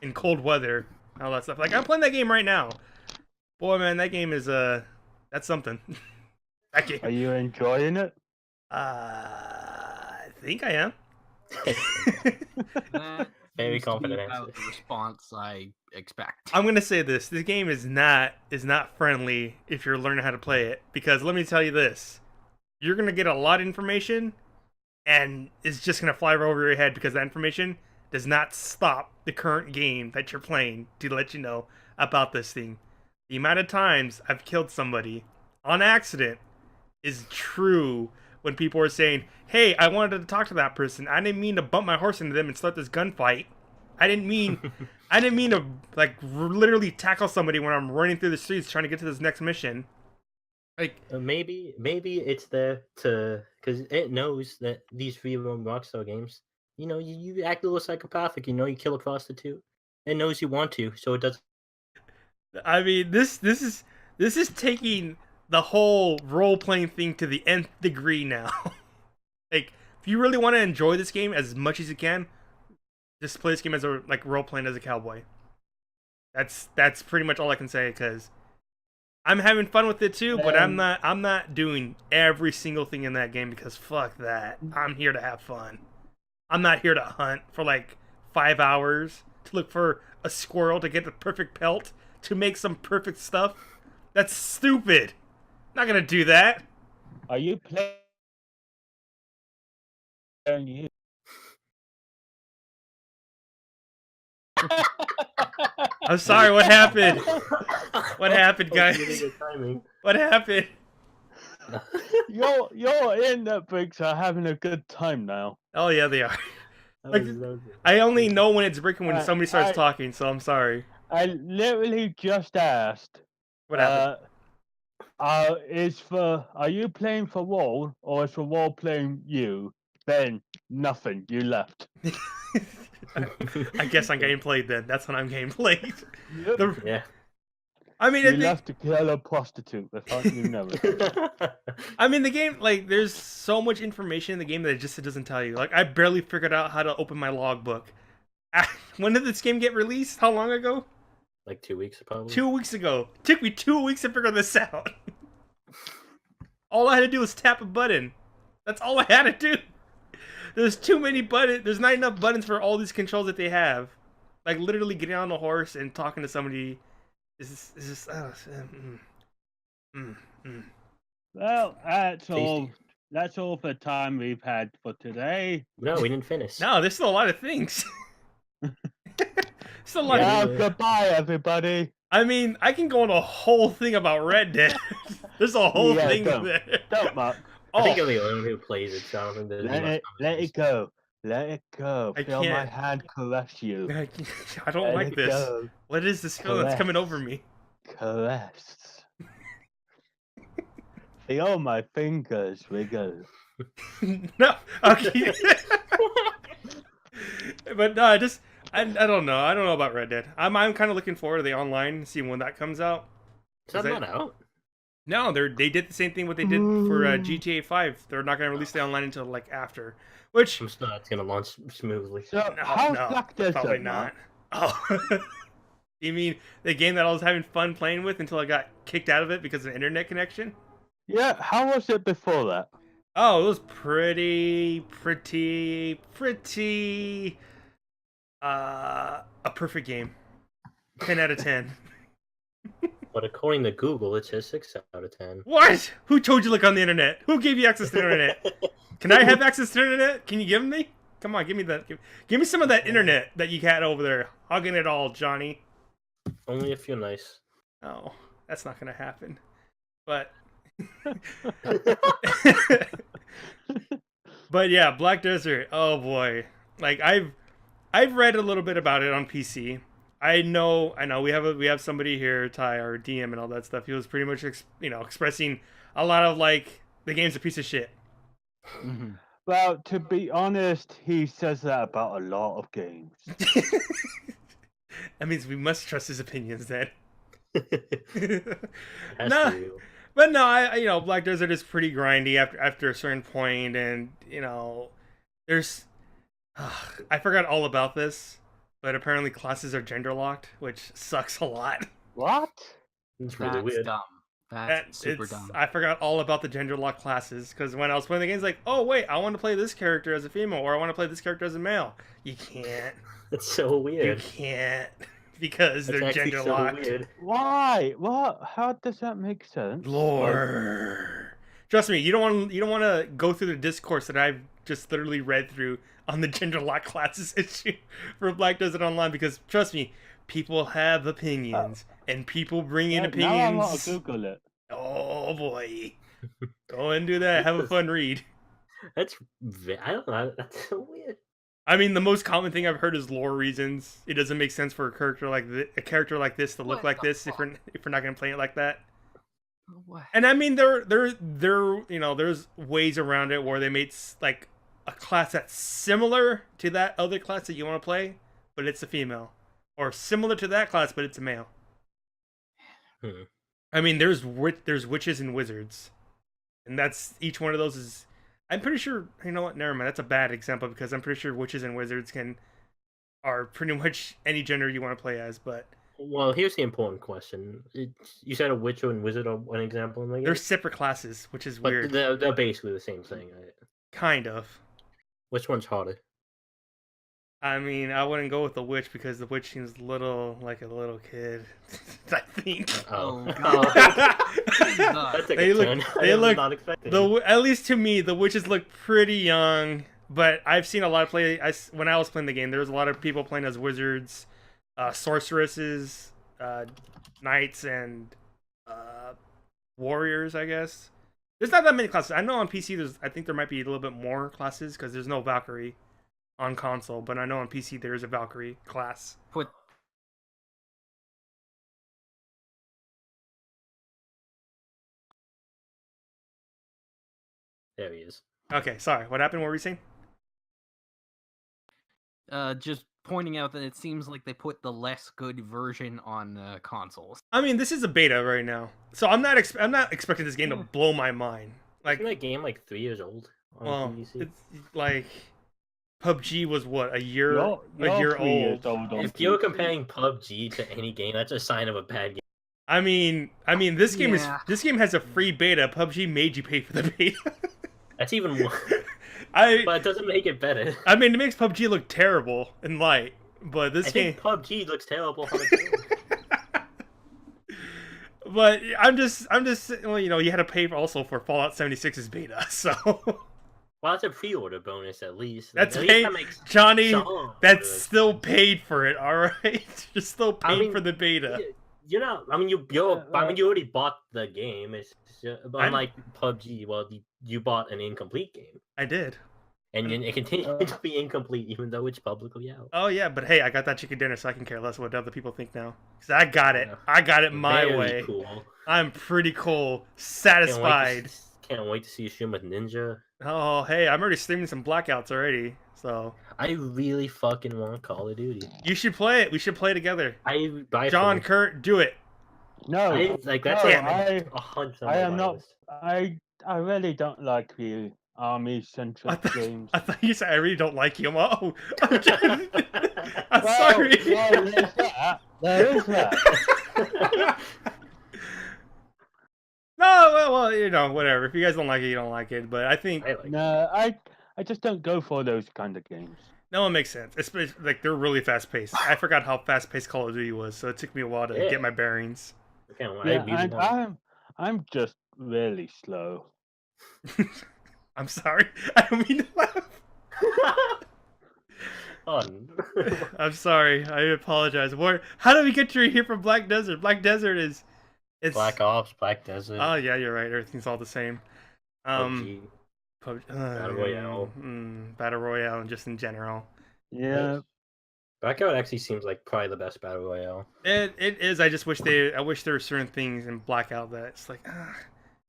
in cold weather, all that stuff. Like I'm playing that game right now. Boy, man, that game is that's something. That Are game. you enjoying it? I think I am. That Very seems to be confident about answer. the response I expect. I'm gonna say this: this game is not friendly if you're learning how to play it. Because let me tell you this: you're gonna get a lot of information, and it's just gonna fly right over your head because that information does not stop the current game that you're playing to let you know about this thing. The amount of times I've killed somebody on accident is true when people are saying, "Hey, I wanted to talk to that person. I didn't mean to bump my horse into them and start this gunfight. I didn't mean to like literally tackle somebody when I'm running through the streets trying to get to this next mission." Like, Maybe it's there to because it knows that these free-roam Rockstar games, you act a little psychopathic. You kill a prostitute. It knows you want to, so it does. I mean, this is taking the whole role playing thing to the nth degree now. Like, if you really want to enjoy this game as much as you can, just play this game as a role playing as a cowboy. That's pretty much all I can say because I'm having fun with it too, but I'm not doing every single thing in that game because fuck that. I'm here to have fun. I'm not here to hunt for like 5 hours to look for a squirrel to get the perfect pelt to make some perfect stuff. That's stupid. Not gonna do that. Are you playing you? I'm sorry, what happened? What happened, guys? Good timing. What happened? Your internet breaks are having a good time now. Oh yeah, they are. That Like, was I only know when it's breaking when somebody starts I- talking, so I'm sorry. I literally just asked. What happened? Are you playing for Wall or is for Wall playing you? Then nothing. You left. I guess I'm getting played then. That's when I'm getting played. Yep. The- Yeah. I mean, You I think, left to kill a prostitute. Without you know it. I mean, the game, like, there's so much information in the game that it doesn't tell you. Like, I barely figured out how to open my logbook. When did this game get released? How long ago? Like 2 weeks, probably. 2 weeks ago. Took me 2 weeks to figure this out. All I had to do was tap a button. That's all I had to do. There's too many buttons. There's not enough buttons for all these controls that they have. Like, literally getting on a horse and talking to somebody is just. Well, that's all. Tasty. That's all the time we've had for today. No, we didn't finish. No, there's still a lot of things. Still a lot. Yeah. Well, goodbye, everybody. I mean, I can go on a whole thing about Red Dead. There's a whole Yeah, thing don't. there. Don't, Mark. I think Oh, I'm the only one who plays it, so I don't think there's Let it go. Let it go. I Feel my can't. hand caress you. I don't Let like it this. go. What is this feeling that's coming Correct. over me? Caress. Feel my fingers wiggle. No, okay. But no, I don't know. I don't know about Red Dead. I'm kind of looking forward to the online, seeing when that comes out. Is that not out? No, they did the same thing what they did for GTA 5. They're not going to release the online until like after, which I'm still it's gonna launch smoothly. So, no, how's no, Black Desert, probably Mark? not. Oh, you mean the game that I was having fun playing with until I got kicked out of it because of an internet connection? Yeah, how was it before that? Oh, it was pretty, a perfect game. 10 out of 10. But according to Google, it says 6 out of 10. What? Who told you to look on the internet? Who gave you access to the internet? Can I have access to the internet? Can you give me? Come on, give me that. Give me some of that internet that you had over there. Hugging it all, Johnny. Only if you're nice. Oh, that's not gonna happen. But but yeah, Black Desert. Oh boy, like I've read a little bit about it on PC. I know. We have somebody here, Ty, our DM, and all that stuff. He was pretty much expressing a lot of like the game's a piece of shit. Well, to be honest, he says that about a lot of games. That means we must trust his opinions then. Has No. to. But no, I Black Desert is pretty grindy after a certain point, and there's I forgot all about this, but apparently classes are gender locked, which sucks a lot. What? It's really That's weird. dumb. That's super dumb. I forgot all about the gender lock classes because when I was playing the game, it's like, oh wait, I want to play this character as a female or I want to play this character as a male. You can't. That's so You weird. can't because That's they're actually gender so locked. weird. Why? What? How does that make sense? Lore. Trust me, you don't want to go through the discourse that I've just literally read through on the gender lock classes issue for Black Desert Online because trust me, people have opinions and people bring in Now I want opinions. to Google it. Oh boy, go and do that. Have a fun read. I don't know. That's so weird. I mean, the most common thing I've heard is lore reasons. It doesn't make sense for a character like this to look What like the this if we're not gonna play it like that. What? And I mean, there there's ways around it where they made like a class that's similar to that other class that you want to play, but it's a female, or similar to that class but it's a male. I mean, there's witches and wizards, and that's each one of those is. I'm pretty sure. You know what? Never mind. That's a bad example because I'm pretty sure witches and wizards are pretty much any gender you want to play as, but. Well, here's the important question. You said a witch and wizard are one example in the game? They're separate classes, which is but weird. they're basically the same thing, right? Kind of. Which one's harder? I mean, I wouldn't go with the witch because the witch seems like a little kid. I think. Oh, God. That's a They good look- turn. they I was look- not expecting it. At least to me, the witches look pretty young. But I've seen a lot of when I was playing the game, there was a lot of people playing as wizards, sorceresses, knights, and warriors. I guess there's not that many classes. I know on PC, I think there might be a little bit more classes because there's no Valkyrie on console, but I know on PC there is a Valkyrie class. Put There he is. Okay, sorry. What happened? What were you saying? just pointing out that it seems like they put the less good version on consoles. I mean, this is a beta right now, so I'm not expecting this game to blow my mind. Like, Isn't that game like 3 years old on well, PC? it's like PUBG was what a year You're a year 3 years old. on If you're PC. comparing PUBG to any game, that's a sign of a bad game. I mean, this game Yeah. this game has a free beta. PUBG made you pay for the beta. That's even more. I But it doesn't make it better. I mean, it makes PUBG look terrible in light, but this I game. think PUBG looks terrible on its own. But I'm just well, you had to pay also for Fallout 76's beta, so Well, that's a pre-order bonus at least. That's At least paid, that makes Johnny. some That's good. still paid for it. All right, you're still paying mean, for the beta. You're not. I mean, you already bought the game. It's unlike PUBG. Well, you bought an incomplete game, I did. and it continues to be incomplete even though it's publicly out. Oh yeah, but hey, I got that chicken dinner, so I can care less what other people think now. Cause I got it. Yeah. I got it my Very way. Cool. I'm pretty cool, satisfied. Can't wait to see you stream with Ninja. Oh hey, I'm already streaming some blackouts already. So I really fucking want Call of Duty. you should play it. We should play together. I buy John, from- Kurt, do it. No, that's no, like 100%. I am my not. list. I really don't like the army-centric games. I thought you said I really don't like you. I'm I'm sorry. Well, there's that. There is that. No, well, whatever. If you guys don't like it, you don't like it. But I think I like No, I just don't go for those kind of games. no, it makes sense. It's like they're really fast paced. I forgot how fast paced Call of Duty was, so it took me a while to Yeah. get my bearings. I can't Yeah, I really and want- I'm just really slow. I'm sorry. I don't mean to laugh. Fun. I'm sorry. I apologize. How did we get to here from Black Desert? Black Desert is it's Black Ops, Black Desert, Oh yeah, you're right. Everything's all the same. PUBG. Battle Royale. Battle Royale, and just in general. Yeah, Blackout actually seems like probably the best battle royale. It is. I just wish I wish there were certain things in Blackout that it's like.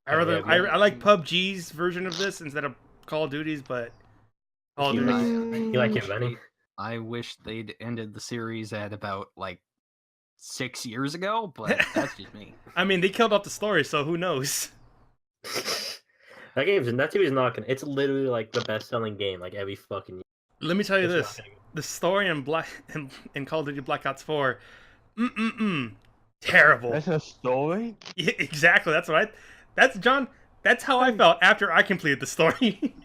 I like PUBG's version of this instead of Call of Duty's, but Call of You Duty. You like it, Benny? I wish they'd ended the series at about like 6 years ago, but that's just me. I mean, they killed off the story, so who knows? That series is not gonna. It's literally like the best-selling game like every fucking year. Let me tell you It's this: not gonna- the story in Call of Duty Black Ops 4, Terrible. That's a story. Yeah, exactly. That's John. That's how I felt after I completed the story.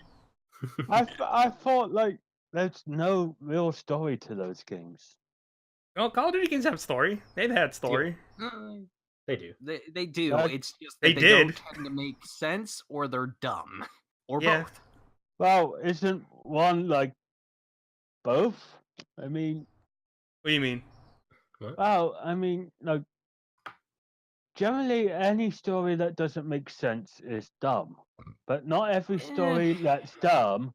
I thought like there's no real story to those games. Well, Call of Duty games have story. They've had story. Uh, They do. they do. Uh, It's just they that they don't did. tend to make sense, or they're dumb, or Yeah. both. Well, isn't one like both? I mean, What do you mean? well, I mean, like generally any story that doesn't make sense is dumb, but not every story that's dumb.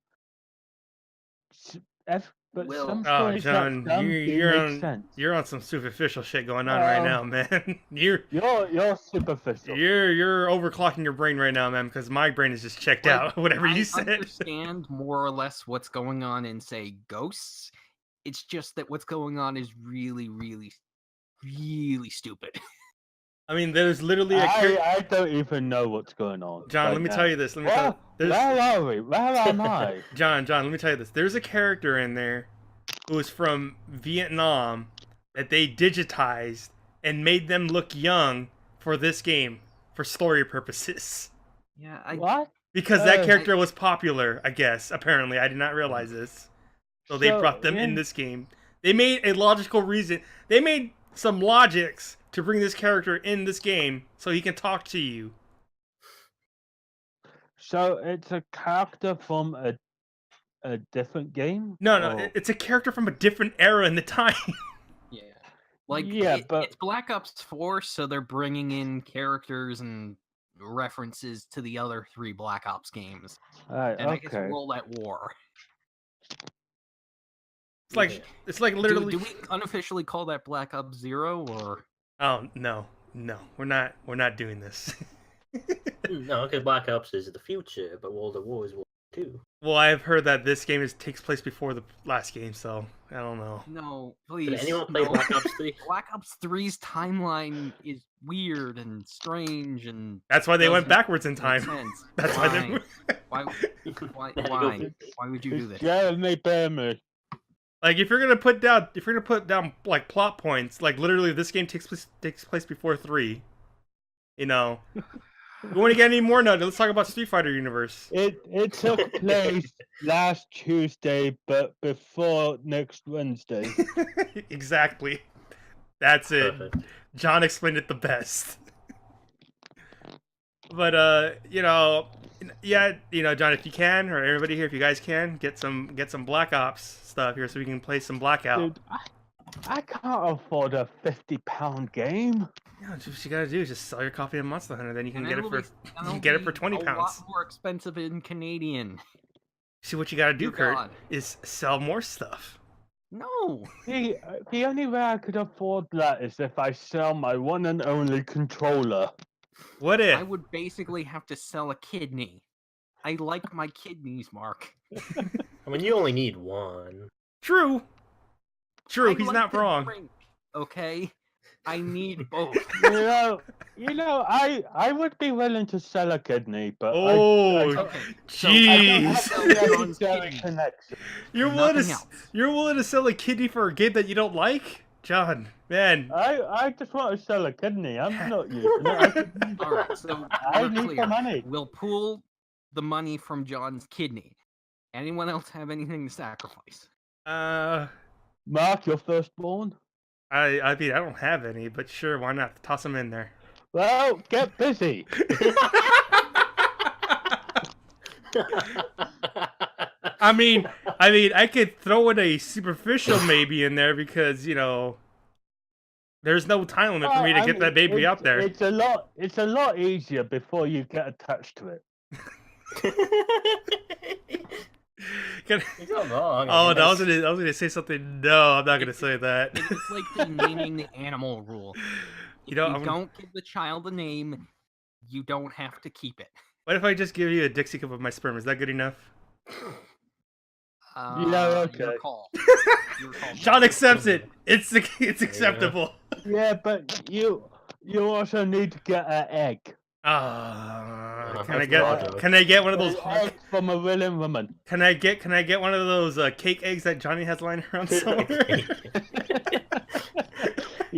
But Well- some Oh, stories John, that's dumb do you're make on sense. you're on some superficial shit going on right now, man. You're You're superficial. you're overclocking your brain right now, man. Because my brain is just checked Like, out. Whatever I you said. understand more or less what's going on in, say, Ghosts. It's just that what's going on is really, really, really stupid. I mean, there's literally a character. I don't even know what's going on. John, right let me now. tell you this. Let me tell Where, you. where are we? Where am I? John, let me tell you this. There's a character in there who is from Vietnam that they digitized and made them look young for this game for story purposes. Yeah, What? Because that Oh. character was popular, I guess. Apparently, I did not realize this. So they brought them in this game. They made a logical reason. They made some logics to bring this character in this game so he can talk to you. So it's a character from a different game? No, no, Or- it's a character from a different era in the time. yeah. Like, Yeah, but- it's Black Ops 4, so they're bringing in characters and references to the other 3 Black Ops games. Right, And I guess okay. roll at war. It's like literally. Do we unofficially call that Black Ops 0, or... Oh no, we're not doing this. No, because Black Ops is the future, but World at War is World War II. Well, I've heard that this game takes place before the last game, so I don't know. No, please. Did anyone play no. Black Ops 3? Black Ops 3's timeline is weird and strange, and That's why they went doesn't backwards in make time. sense. That's why they. Why? Why would you do this? Jeremy Bammer. Like if you're gonna put down like plot points, like literally this game takes place before 3. You know. We want to get any more now? Let's talk about Street Fighter universe. It took place last Tuesday, but before next Wednesday. Exactly. That's it. Perfect. John explained it the best. But yeah, John, if you can, or everybody here, if you guys can, get some Black Ops stuff here so we can play some Blackout. Dude, I can't afford a £50 game. Yeah, what you gotta do is just sell your copy of Monster Hunter, then you can And get it it'll for be- you it'll can get it for be 20 A pounds. lot more expensive in Canadian. See what you gotta do, Dear Kurt, God. is sell more stuff. No. The only way I could afford that is if I sell my one and only controller. What if? I would basically have to sell a kidney. I like my kidneys, Mark. I mean, you only need one. True, I he's like not to wrong. drink, okay? I need both. You know, I would be willing to sell a kidney, but Oh, Okay. So jeez. I don't have John's the kidney. connection. You're willing Nothing to else. you're willing to sell a kidney for a game that you don't like, John? Man, I just want to sell a kidney. I'm not using it. I could- All right, so I we're need clear. the money. We'll pool the money from John's kidney. Anyone else have anything to sacrifice? Mark, your firstborn. I mean, I don't have any, but sure, why not? Toss them in there. Well, get busy. I mean, I could throw in a superficial maybe in there because there's no time limit for me to I get mean, that baby it's- up there. It's a lot easier before you get attached to it. Can- He's not wrong. Oh, I I was guess. gonna say something. No, I'm not gonna say that. It's like the naming the animal rule. If know, you I'm- don't give the child a name, you don't have to keep it. What if I just give you a Dixie cup of my sperm? Is that good enough? okay. Your call. Your call. John accepts it. It's acceptable. Yeah, but you also need to get an egg. Can I get one of those? An egg from a willing woman. Can I get one of those cake eggs that Johnny has lying around somewhere?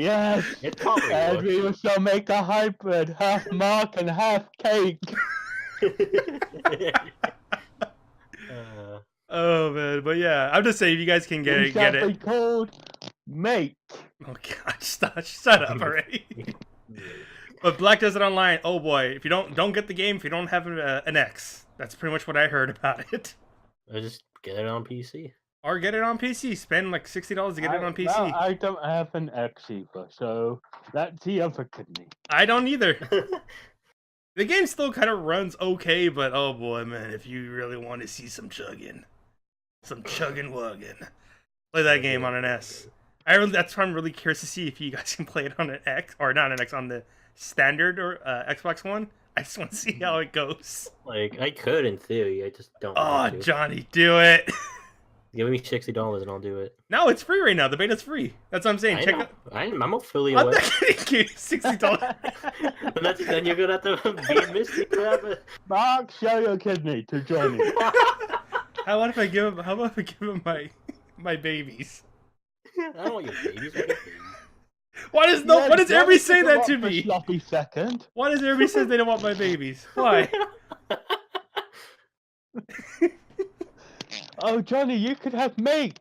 Yes. It probably And we works. shall make a hybrid, half mark and half cake. Oh man, but yeah, I'm just saying if you guys can It get shall be it. called Make. Oh god, stop, shut up already. But Black does it online. Oh boy, if you don't get the game if you don't have an X. That's pretty much what I heard about it. I just get it on PC. Or get it on PC. Spend like $60 to get it on PC. Well, I don't have an X either, so that's the other kidney. I don't either. The game still kind of runs okay, but oh boy, man, if you really want to see some chugging wugging, play that game on an S. That's why I'm really curious to see if you guys can play it on an X, or not an X, on the standard or Xbox One. I just want to see how it goes. Like, I could in theory, I just don't Oh, want to. Johnny, do it. Give me $60 and I'll do it. No, it's free right now. The beta's free. That's what I'm saying. I Check know. out. I'm fully I'm aware. not kidding you. $60. Then you're gonna have to be Misty to have it. Mark, show your kidney to Johnny. How about if I give him? How about if I give him my babies? I don't want your babies. I get babies. Why does Yeah, why does Johnny everybody say took that a to lot for me? Sloppy second. Why does everybody say they don't want my babies? Why? Oh, Johnny, you could have Make.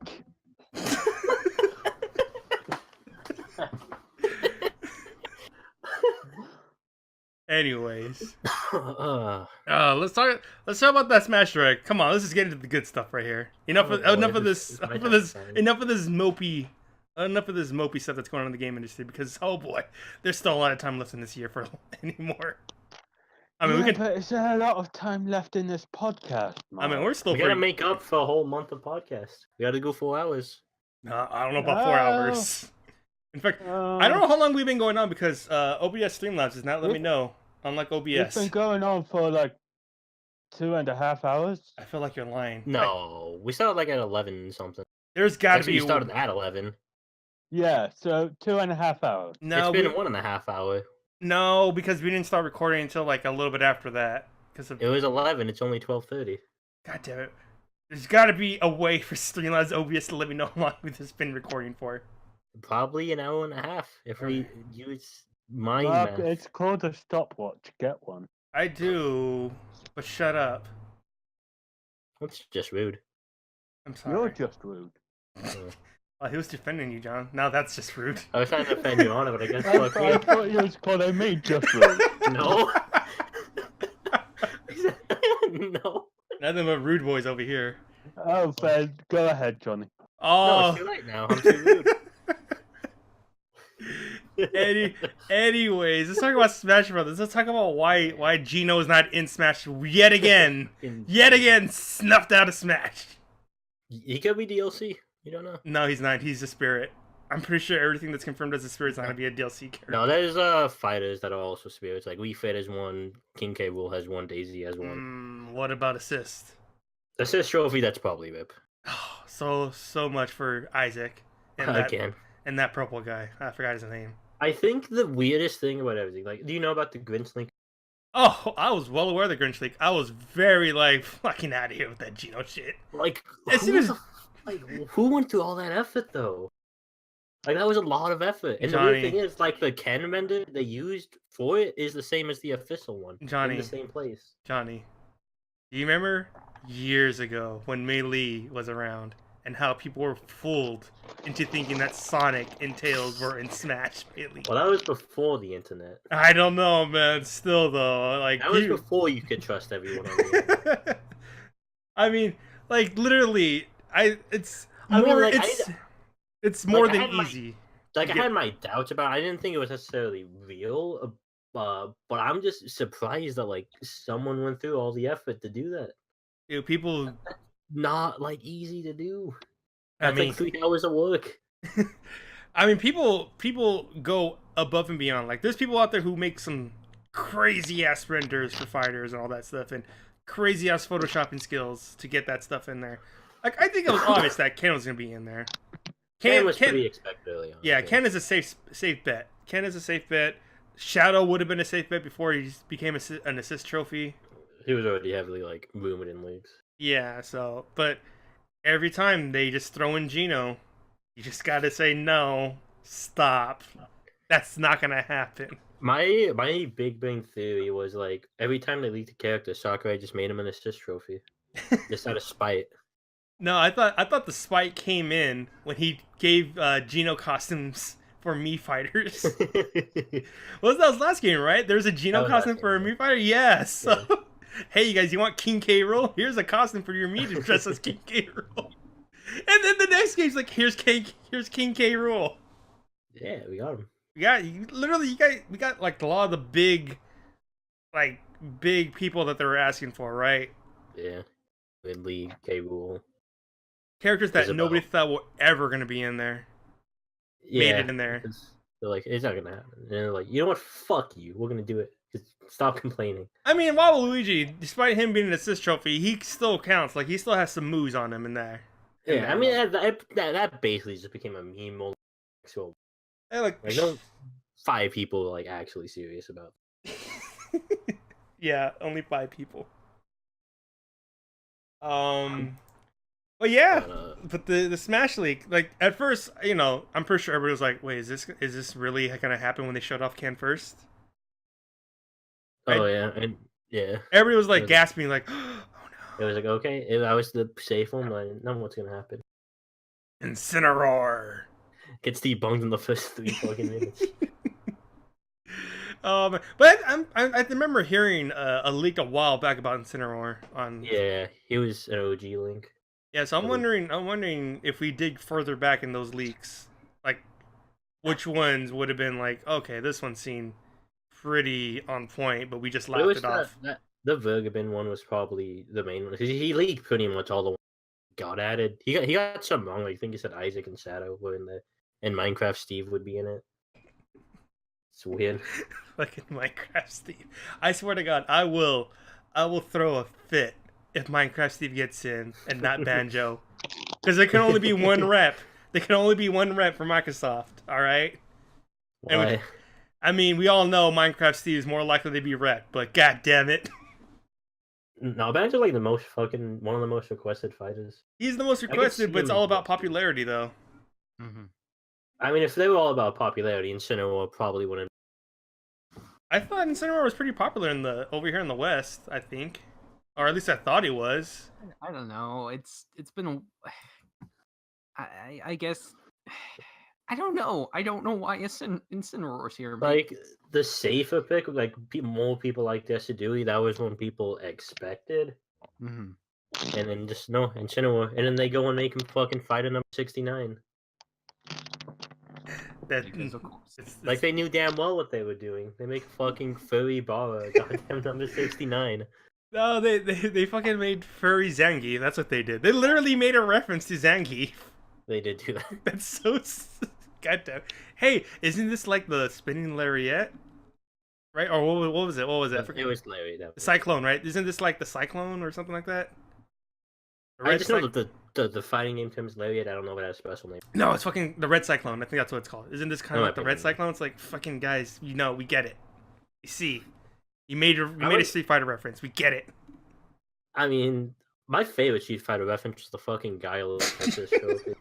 Anyways, Uh, let's talk about that Smash Direct. Come on, let's just get into the good stuff right here. Enough of this mopey stuff that's going on in the game industry, because oh boy, there's still a lot of time left in this year for anymore. I mean, But is there a lot of time left in this podcast, Mark? I mean, we're still we gotta pretty. make up for a whole month of podcast. We gotta go 4 hours. I don't know about 4 hours. In fact, I don't know how long we've been going on, because OBS Streamlabs has not let me know. Unlike It's been OBS, going on for like 2.5 hours. I feel like you're lying. No, we started like at 11 something. There's got to Actually, be. we started at 11. Yeah, so 2.5 hours. No, It's been 1.5 hours. no, because we didn't start recording until like a little bit after that. Because of It was 11. It's only 12:30. God damn it. There's got to be a way for Streamlabs OBS to let me know how long we've just been recording for. Probably an hour and a half if we use my Mark, math. it's called a stopwatch. Get one. I do, but shut up. That's just rude. I'm sorry. You're just rude. Oh, he was defending you, John. Now that's just rude. I was trying to defend you on it, but I guess I fuck me. thought you was calling me just rude. No. No. Nothing but rude boys over here. Oh, then go ahead, Johnny. No, Oh. it's too late now. I'm too rude. Anyways, let's talk about Smash Brothers. Let's talk about why Gino is not in Smash yet again. Yet again, snuffed out of Smash. He could be DLC. You don't know. No, he's not. He's a spirit. I'm pretty sure everything that's confirmed as a spirit is not gonna be a DLC character. No, there's fighters that are also spirits. Like Wii Fit has one, King K. Rool has one, Daisy has one. What about assist? Assist trophy, that's probably Rip. Oh, so much for Isaac and Again. that purple guy. I forgot his name. I think the weirdest thing about everything, like, do you know about the Grinch link? Oh, I was well aware of the Grinch leak. I was very like fucking out of here with that Gino shit. Like, As soon as who went through all that effort though? Like, that was a lot of effort. And the Johnny. weird thing is, like, the Ken vendor they used for it is the same as the official one. Johnny. In the same place. Johnny, do you remember years ago when Mei Lee was around and how people were fooled into thinking that Sonic and Tails were in Smash Mei Lee? Well, that was before the internet. I don't know, man. Still though, like That was before you could trust everyone on the internet. I mean, like literally, it's I mean, more. like, it's more like, I than had my- easy. Like, Yeah. I had my doubts about it. I didn't think it was necessarily real, but I'm just surprised that, like, someone went through all the effort to do that. Dude, people. Not, like, easy to do. I That's mean, like 3 hours of work. I mean, people go above and beyond. Like, there's people out there who make some crazy ass renders for fighters and all that stuff, and crazy ass photoshopping skills to get that stuff in there. Like, I think it was obvious that Ken was gonna be in there. Ken was pretty expected early on. Yeah, Ken is a safe bet. Ken is a safe bet. Shadow would have been a safe bet before he became an assist trophy. He was already heavily, like, rumored in leagues. Yeah, but every time they just throw in Gino, you just gotta say no. Stop. That's not gonna happen. My Big Bang Theory was like every time they leaked a character, Sakurai just made him an assist trophy, just out of spite. No, I thought the spike came in when he gave Geno costumes for Mii fighters. Well, that was last game, right? There's a Geno was costume last for a game, Mii fighter. Yeah. So, hey, you guys, you want King K. Rool? Here's a costume for your Mii to dress as King K. Rool. And then the next game's like, here's King K. Rool. Yeah, we got him. Yeah, we got like a lot of the big people that they were asking for, right? Yeah, Ridley, K. Rool. Characters that Isabel. nobody thought were ever gonna be in there. Made it in there. They're like, it's not gonna happen. And they're like, you know what? Fuck you. We're gonna do it. Just stop complaining. I mean, Waluigi, despite him being an assist trophy, he still counts. Like, he still has some moves on him in there. Yeah, I mean that basically just became a meme. So Hey, like no 5 people like actually serious about. yeah, only 5 people. But yeah, but the Smash League, like at first, you know, I'm pretty sure everybody was like, "Wait, is this really gonna happen when they showed off Ken first?" Oh yeah, and yeah. Everybody was like was- gasping, like, "Oh It no!" was like, okay, if I was the safe one, I didn't know what's gonna happen. Incineroar. Gets debunked in the first 3 fucking minutes. But I remember hearing a leak a while back about Incineroar on. Yeah, he was an OG Link. Yeah, so I'm wondering if we dig further back in those leaks, like which ones would have been like, okay, this one seemed pretty on point, but we just laughed it off. The Vergabin one was probably the main one because he leaked pretty much all the ones that got added. He got some wrong. Like, I think he said Isaac and Shadow were in there, and Minecraft Steve would be in it. It's weird. Fucking Minecraft Steve. I swear to God, I will throw a fit if Minecraft Steve gets in and not Banjo, because there can only be one rep. There can only be one rep for Microsoft. All right. Why? I mean, we all know Minecraft Steve is more likely to be rep, but god damn it. No, Banjo's like one of the most requested fighters. He's the most requested, but it's all about popularity, though. Mm-hmm. I mean, if they were all about popularity, Incineroar probably wouldn't. I thought Incineroar was pretty popular over here in the West, I think. Or at least I thought he was. I don't know. It's been. I guess. I don't know. I don't know why Incineroar's here. Like, the safer pick, like, more people like Decidui, that was when people expected. Mm-hmm. And then just, no, Incineroar. And then they go and make him fucking fight at number 69. Because of course. Like, they knew damn well what they were doing. They make fucking furry Bara goddamn number 69. No, they fucking made furry Zangief. That's what they did. They literally made a reference to Zangief. They did do that. That's so goddamn. Hey, isn't this like the spinning lariat? Right? Or what was it? What was it? It was Larry. The Cyclone, right? Isn't this like the Cyclone or something like that? I just know that the fighting name term is Lariat. I don't know if it has a special name. No, it's fucking the Red Cyclone. I think that's what it's called. Isn't this kind of like the Red opinion. Cyclone? It's like, fucking guys, you know, we get it. You see, you made a Street Fighter reference. We get it. I mean, my favorite Street Fighter reference is the fucking Guile assist trophy.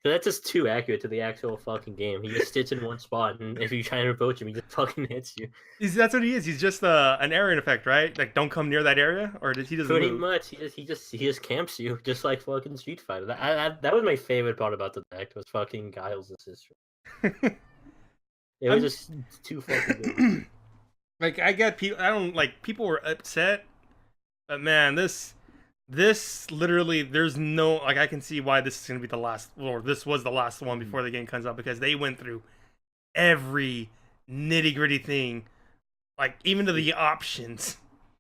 So that's just too accurate to the actual fucking game. He just sits in one spot, and if you try and approach him, he just fucking hits you. That's what he is. He's just an area effect, right? Like, don't come near that area, or does he doesn't Pretty move? much, he just camps you, just like fucking Street Fighter. That was my favorite part about the deck, was fucking Guile's assist. It was just too fucking good. Like, I get people. I don't like people were upset, but man, this literally, there's no, like, I can see why this is gonna be the last, or this was the last one before the game comes out, because they went through every nitty gritty thing, like even to the options.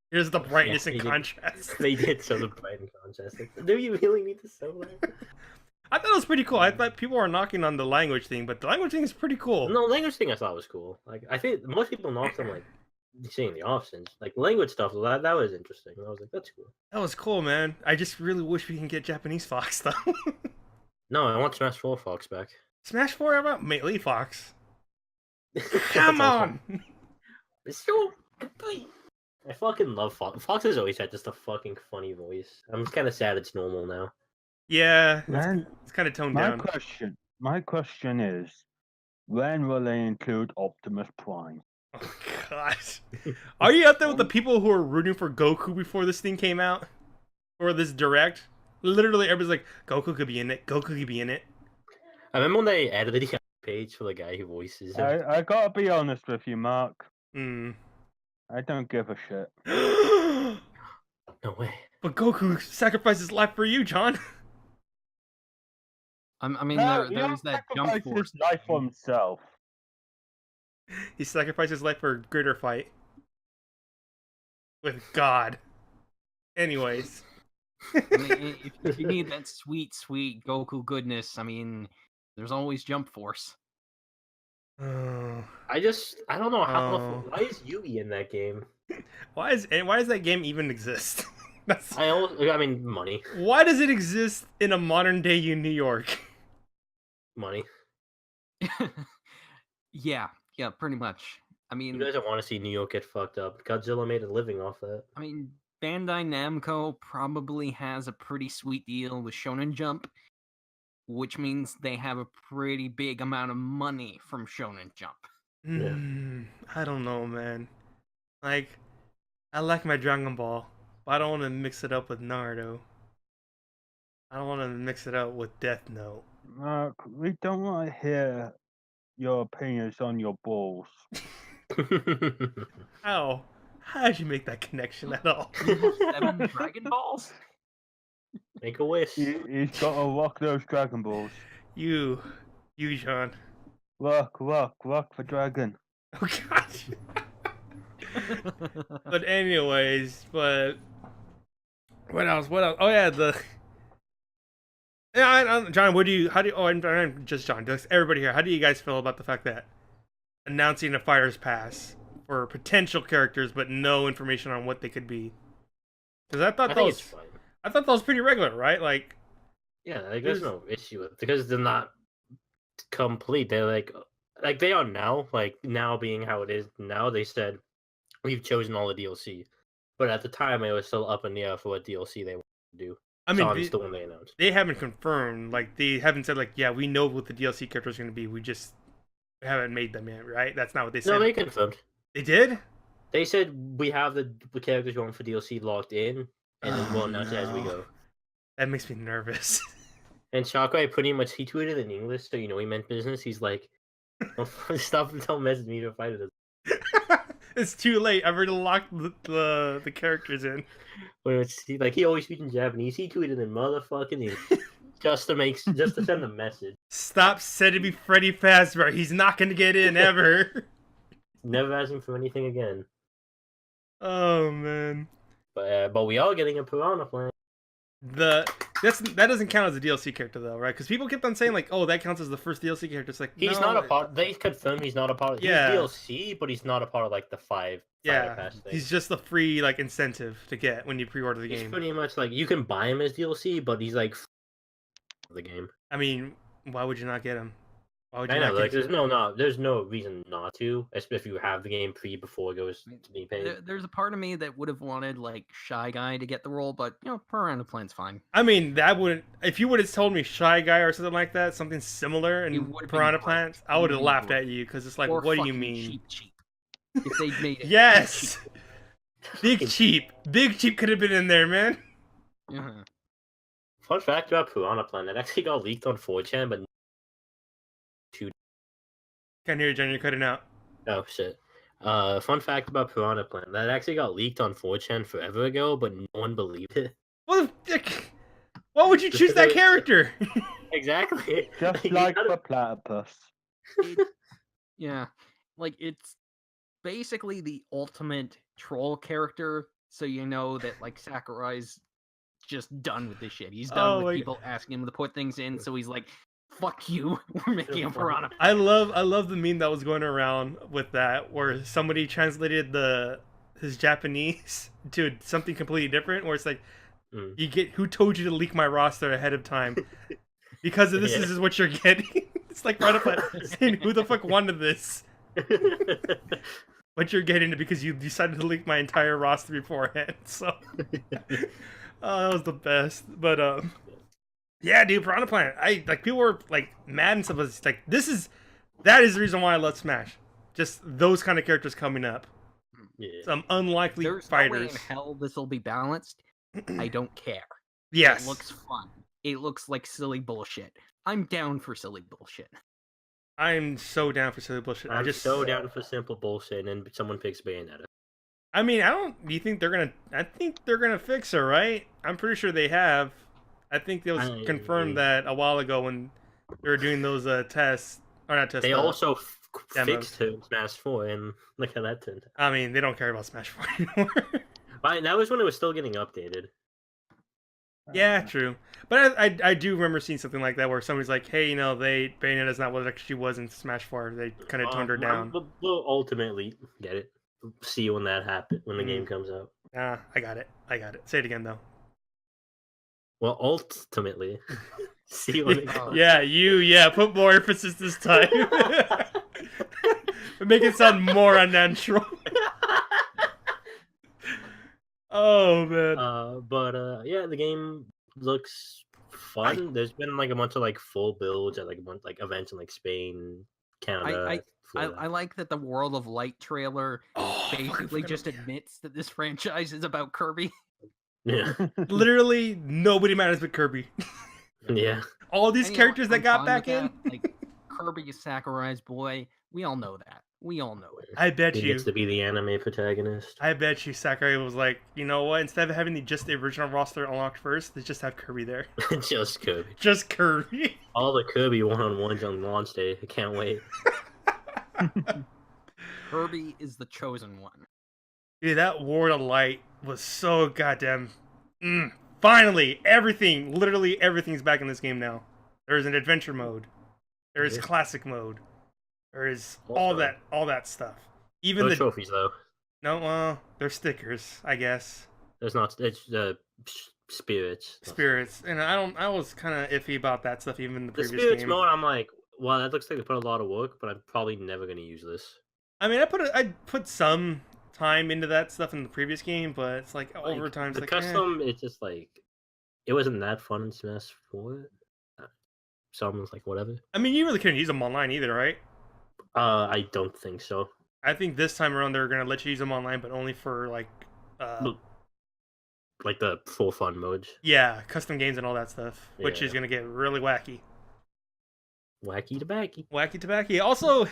Here's the brightness and contrast. They did so the bright and contrast. Like, do you really need to show that? I thought it was pretty cool. I thought people were knocking on the language thing, but the language thing is pretty cool. No, language thing I thought was cool. Like, I think most people knocked on like seeing the options, like language stuff. That was interesting. I was like, that's cool. That was cool, man. I just really wish we can get Japanese Fox though. No, I want Smash 4 Fox back. Smash 4, how about Melee Fox? Come on! It's so. I fucking love Fox. Fox has always had just a fucking funny voice. I'm kind of sad it's normal now. Yeah, Man, it's kind of toned my down. question is, When will they include Optimus Prime? Oh gosh. Are you out there with the people who were rooting for Goku before this thing came out? Or this direct? Literally everybody's like, Goku could be in it, Goku could be in it. I remember when they added the page for the guy who voices him. I gotta be honest with you, Mark. Hmm. I don't give a shit. No way. But Goku sacrificed his life for you, John. I mean, No, he there's don't that jump sacrifice force. his life for himself. He sacrificed his life for a greater fight. With God. Anyways. I mean, if you need that sweet, sweet Goku goodness, I mean, there's always jump force. Oh. I don't know how. Oh. Why is Yugi in that game? Why does that game even exist? I mean, money. Why does it exist in a modern day New York? Money. Yeah, pretty much. I You mean, guys don't want to see New York get fucked up. Godzilla made a living off that. I mean, Bandai Namco probably has a pretty sweet deal with Shonen Jump, which means they have a pretty big amount of money from Shonen Jump. I don't know, man. Like, I like my Dragon Ball, but I don't want to mix it up with Naruto. I don't want to mix it up with Death Note. Mark, we don't want to hear your opinions on your balls. How? How did you make that connection at all? 7 Dragon Balls? Make a wish. He's got to rock those Dragon Balls. You, John. Rock for dragon. Oh gosh. But anyways, what else? Oh yeah, John. I'm just John. Just everybody here. How do you guys feel about the fact that announcing a fighter's pass for potential characters, but no information on what they could be? Because I thought think it's fine. that was pretty regular, right? Like, Yeah, like, there's no issue with it because they're not complete. They're like they are now. Like now being how it is now, they said we've chosen all the DLC, but at the time it was still up in the air for what DLC they want to do. I mean, Son's the one they announced. they haven't confirmed. Like, they haven't said like, yeah, we know what the DLC characters are going to be. We just haven't made them yet, right? That's not what they said. No, they confirmed. They did? They said we have the characters going for DLC locked in, and then we'll announce it as we no. go. That makes me nervous. And Shockwave pretty much he tweeted in English, so you know he meant business. He's like, "Stop and don't message me to fight it." It's too late. I've already locked the characters in. He always speaks in Japanese. He tweeted in motherfucking just to send a message. Stop sending me Freddy Fazbear. He's not gonna get in ever. Never asking for anything again. Oh man. But we are getting a Piranha Plant. That doesn't count as a DLC character though, right? Because people kept on saying like, "Oh, that counts as the first DLC character." It's like He's no, not a part. They confirmed he's not a part. Yeah. He's DLC, but he's not a part of like the five. Yeah, pass thing. he's just the free like incentive to get when you pre-order the He's game. pretty much like you can buy him as DLC, but he's like the game. I mean, why would you not get him? Why would you I know, not like get there's no reason not to, especially if you have the game before it goes to be paid. There's a part of me that would have wanted like Shy Guy to get the role, but Piranha Plant's fine. I mean, that wouldn't. If you would have told me Shy Guy or something like that, something similar, It and would've been Piranha great. Plants, I would have Really laughed would. at you because it's like, Or what do you fucking mean? Cheap. If they made it Yes, cheap. Big Cheap could have been in there, man. Uh-huh. Fun fact about Piranha Plant, that actually got leaked on 4chan, but Can't hear you, John. You're cutting out. oh shit. Fun fact about Piranha Plant, that actually got leaked on 4chan forever ago, but no one believed it. Well, why would you choose that character? Exactly. Just You like gotta- the platypus. Yeah, like it's basically the ultimate troll character, so you know that like Sakurai's just done with this shit. He's done Oh, with like- people asking him to put things in, so he's like, "Fuck you, we're making a Piranha." I love the meme that was going around with that, where somebody translated his Japanese to something completely different, where it's like, you get who told you to leak my roster ahead of time because of this Yeah. is what you're getting. It's like right up at saying, who the fuck wanted this? But you're getting it because you decided to leak my entire roster beforehand. So that was the best. But yeah, dude, Piranha Plant. I like people were like mad and stuff. It's like this is That is the reason why I love Smash. Just those kind of characters coming up. Yeah. Some unlikely There's no way fighters. in hell this will be balanced. I don't care. Yes. It looks fun. It looks like silly bullshit. I'm down for silly bullshit. I'm so down for silly bullshit. I'm just so down for simple bullshit, and then someone picks Bayonetta. I mean, do you think they're gonna? I think they're gonna fix her, right? I'm pretty sure they have. I think they was confirmed that a while ago when they were doing those tests, or not tests. They also demos. fixed her in Smash 4, and look how that turned out. I mean, they don't care about Smash 4 anymore. Right, that was when it was still getting updated. Yeah, true. But I do remember seeing something like that where somebody's like, hey, Bayonetta's not what it actually was in Smash 4. They kind of toned her down. We'll ultimately get it. See when that happens, when the game comes out. I got it. Say it again, though. Well, ultimately. See when it comes Yeah, put more emphasis this time. Make it sound more unnatural. Oh, man. Yeah, the game looks fun. There's been like a bunch of like full builds at like a bunch like events in like Spain, Canada. I like that the World of Light trailer basically just admits that this franchise is about Kirby. Yeah. Literally nobody matters but Kirby. Yeah. All these characters that got back in. Like Kirby is Sakurai's boy. We all know that. We all know it. I bet he you. gets to be the anime protagonist. I bet you Sakurai was like, you know what? Instead of having just the original roster unlocked first, let's just have Kirby there. Just Kirby. Just Kirby. All the Kirby one-on-ones on launch day. I can't wait. Kirby is the chosen one. Dude, that World of Light was so goddamn... Finally! Literally everything's back in this game now. There's an adventure mode. There's classic mode. There is all that stuff. Even no the trophies, though. No, well, they're stickers, I guess. There's not... It's spirits. Spirits. And I was kind of iffy about that stuff even in the previous spirits game. mode, I'm like, wow, that looks like they put a lot of work, but I'm probably never going to use this. I mean, I put some time into that stuff in the previous game, but it's like over time. The custom, it's just like it wasn't that fun in Smash 4. So I'm like, whatever. I mean, you really couldn't use them online either, right? I don't think so. I think this time around they're gonna let you use them online, but only for like the full fun modes. Yeah, custom games and all that stuff, which is gonna get really wacky. Wacky tobacky. Wacky tobacky. Also,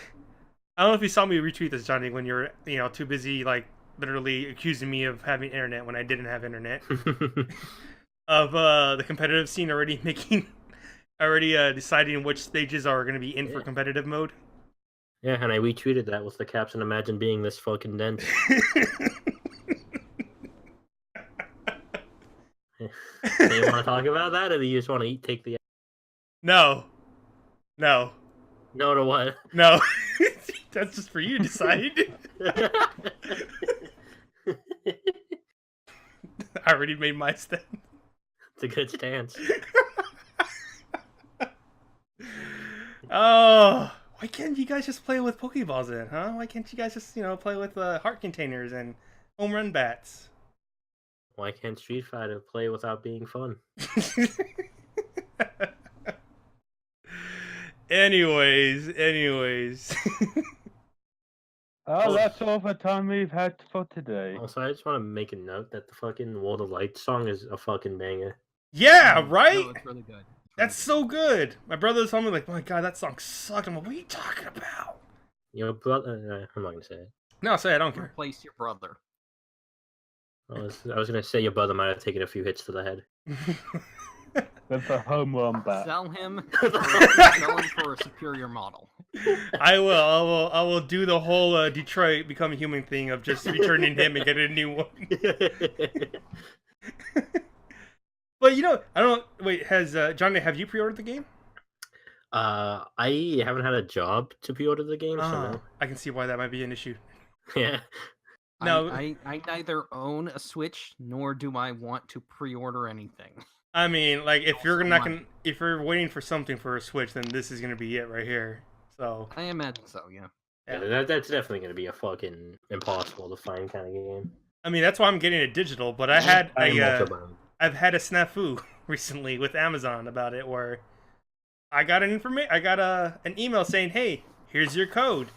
I don't know if you saw me retweet this, Johnny, when you're too busy like literally accusing me of having internet when I didn't have internet. Of the competitive scene already deciding which stages are gonna be in for competitive mode. Yeah, and I retweeted that with the caption, "Imagine being this fucking dense." Do you want to talk about that, or do you just want to take the? No. No to what? No. That's just for you to decide. I already made my stand. It's a good stance. Oh, why can't you guys just play with Pokeballs then, huh? Why can't you guys just, play with heart containers and home run bats? Why can't Street Fighter play without being fun? Anyways. That's all the time we've had for today. Also, I just want to make a note that the fucking World of Light song is a fucking banger. Yeah, right? No, it's really good. That's so good. My brother was telling me, like, my God, that song sucked. I'm like, what are you talking about? Your brother... I'm not going to say it. No, say it, I don't care. Replace your brother. I was going to say your brother might have taken a few hits to the head. With a home run bat. Sell him for a superior model. I will do the whole Detroit Become a Human thing of just returning him and getting a new one. But I don't. Wait, has Johnny? Have you pre-ordered the game? I haven't had a job to pre-order the game, so no. I can see why that might be an issue. Yeah. No, I neither own a Switch nor do I want to pre-order anything. I mean, like if you're waiting for something for a Switch, then this is gonna be it right here. So I imagine so, yeah. That's definitely gonna be a fucking impossible to find kind of game. I mean, that's why I'm getting it digital. But I've had a snafu recently with Amazon about it, where I got an email saying, "Hey, here's your code.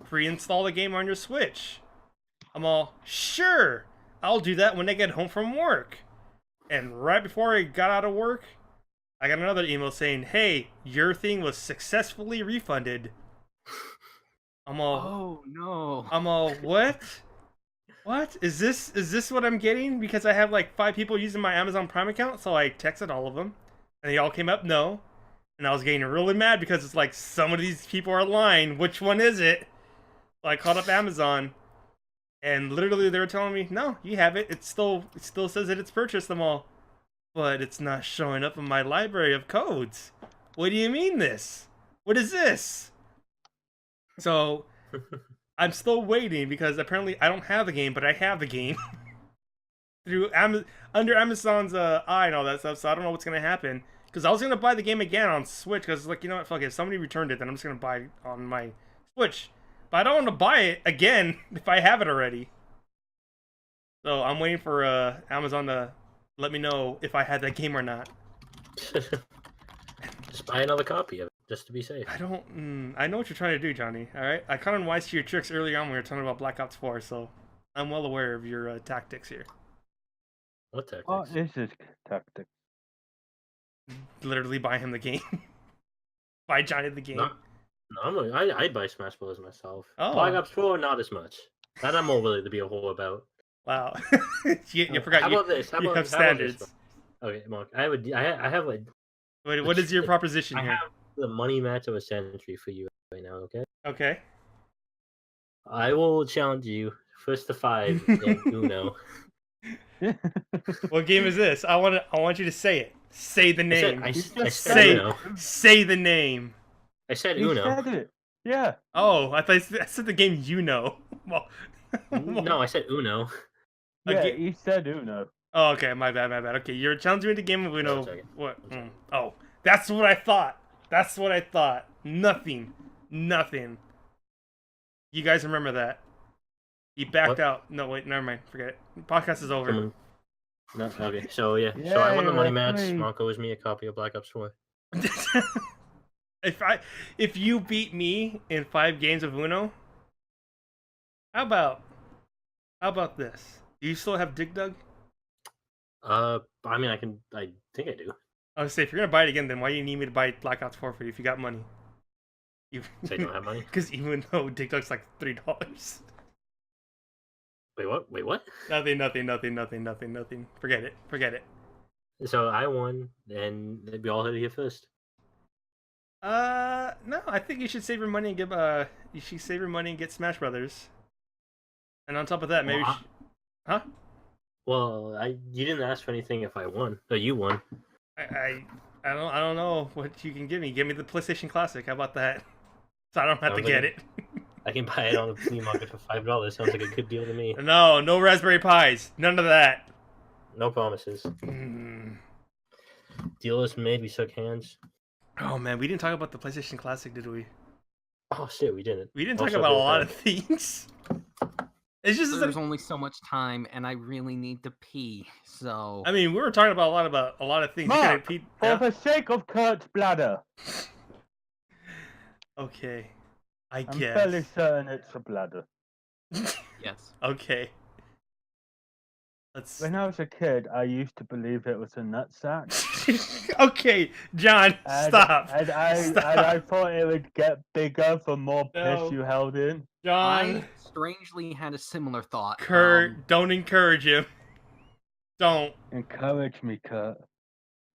Pre-install the game on your Switch. I'm all, sure, I'll do that when I get home from work. And right before I got out of work, I got another email saying, hey, your thing was successfully refunded. I'm all, what? What? Is this what I'm getting? Because I have like 5 people using my Amazon Prime account, so I texted all of them. And they all came up no. And I was getting really mad because it's like, some of these people are lying. Which one is it? So I called up Amazon. And literally they were telling me, no, you have it. It still says that it's purchased them all. But it's not showing up in my library of codes. What do you mean this? What is this? So I'm still waiting because apparently I don't have the game, but I have the game. Through under Amazon's eye and all that stuff, so I don't know what's gonna happen. Because I was gonna buy the game again on Switch, because like, you know what, fuck it, if somebody returned it, then I'm just gonna buy it on my Switch. But I don't want to buy it again if I have it already. So I'm waiting for Amazon to let me know if I had that game or not. Just buy another copy of it, just to be safe. I don't. I know what you're trying to do, Johnny. All right, I caught on wise to your tricks earlier on when we were talking about Black Ops 4, so I'm well aware of your tactics here. What tactics? What is this tactic? Literally buy him the game. Buy Johnny the game. No, I buy Smash Bros. Myself. Oh. Black Ops 4, not as much. That I'm more willing to be a whore about. Wow. you forgot. How about this? You have standards. Okay, Mark. I have like. Wait, what is your proposition I here? have the money match of a century for you right now. Okay. Okay. I will challenge you first to 5 in Uno. What game is this? I want you to say it. Say the name. I said say Uno. say the name. I said You Uno. said it. Yeah. Oh, I said the game you know. Well, No, I said Uno. Yeah, Okay. he said Uno. Oh, okay, my bad. Okay, you're challenging me to game of Uno. One second. What? Oh, that's what I thought. Nothing. You guys remember that? He backed What? out. No, wait, never mind. Forget it. Podcast is over. No, okay, so yeah. So I won the Yay, money match. referee. Marco owes me a copy of Black Ops 4. If you beat me in 5 games of Uno, how about this? Do you still have Dig Dug? I mean, I think I do. I would say if you're gonna buy it again, then why do you need me to buy Black Ops 4 for you if you got money? So I don't have money? Because even though Dig Dug's like $3. Wait, what? Nothing. Forget it. So I won, and we all had to here first. No, I think you should save your money and get Smash Brothers. And on top of that, maybe, huh? Well, you didn't ask for anything if I won. No, you won. I don't know what you can give me. Give me the PlayStation Classic. How about that? So I don't have to Sounds get like it. I can buy it on the flea market for $5. Sounds like a good deal to me. No Raspberry Pis. None of that. No promises. Deal is made. We shook hands. Oh man, we didn't talk about the PlayStation Classic, did we? Oh shit, we didn't. We didn't talk Also about a good lot time. of things. It's just There's only so much time, and I really need to pee. So I mean, we were talking about a lot of things. Mark, You for yeah? the sake of Kurt's bladder, Okay, I I'm guess. fairly certain it's a bladder. yes. Okay. Let's. When I was a kid, I used to believe it was a nutsack. Okay, John, stop. And Stop. I thought it would get bigger the more No. piss you held in. John, I strangely had a similar thought. Kurt, don't encourage him. Don't. Encourage me, Kurt.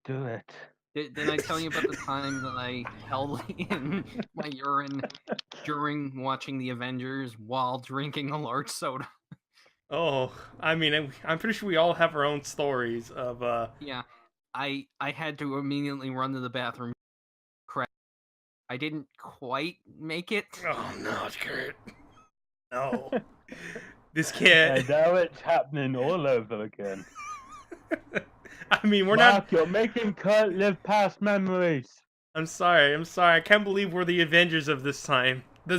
Do it. Did I tell you about the time that I held in my urine during watching the Avengers while drinking a large soda? Oh, I mean, I'm pretty sure we all have our own stories of. Yeah, I had to immediately run to the bathroom. Correct. I didn't quite make it. Oh no, Kurt. No. This kid. And now it's happening all over again. I mean, we're Mark, you're making Kurt live past memories. I'm sorry. I can't believe we're the Avengers of this time. They're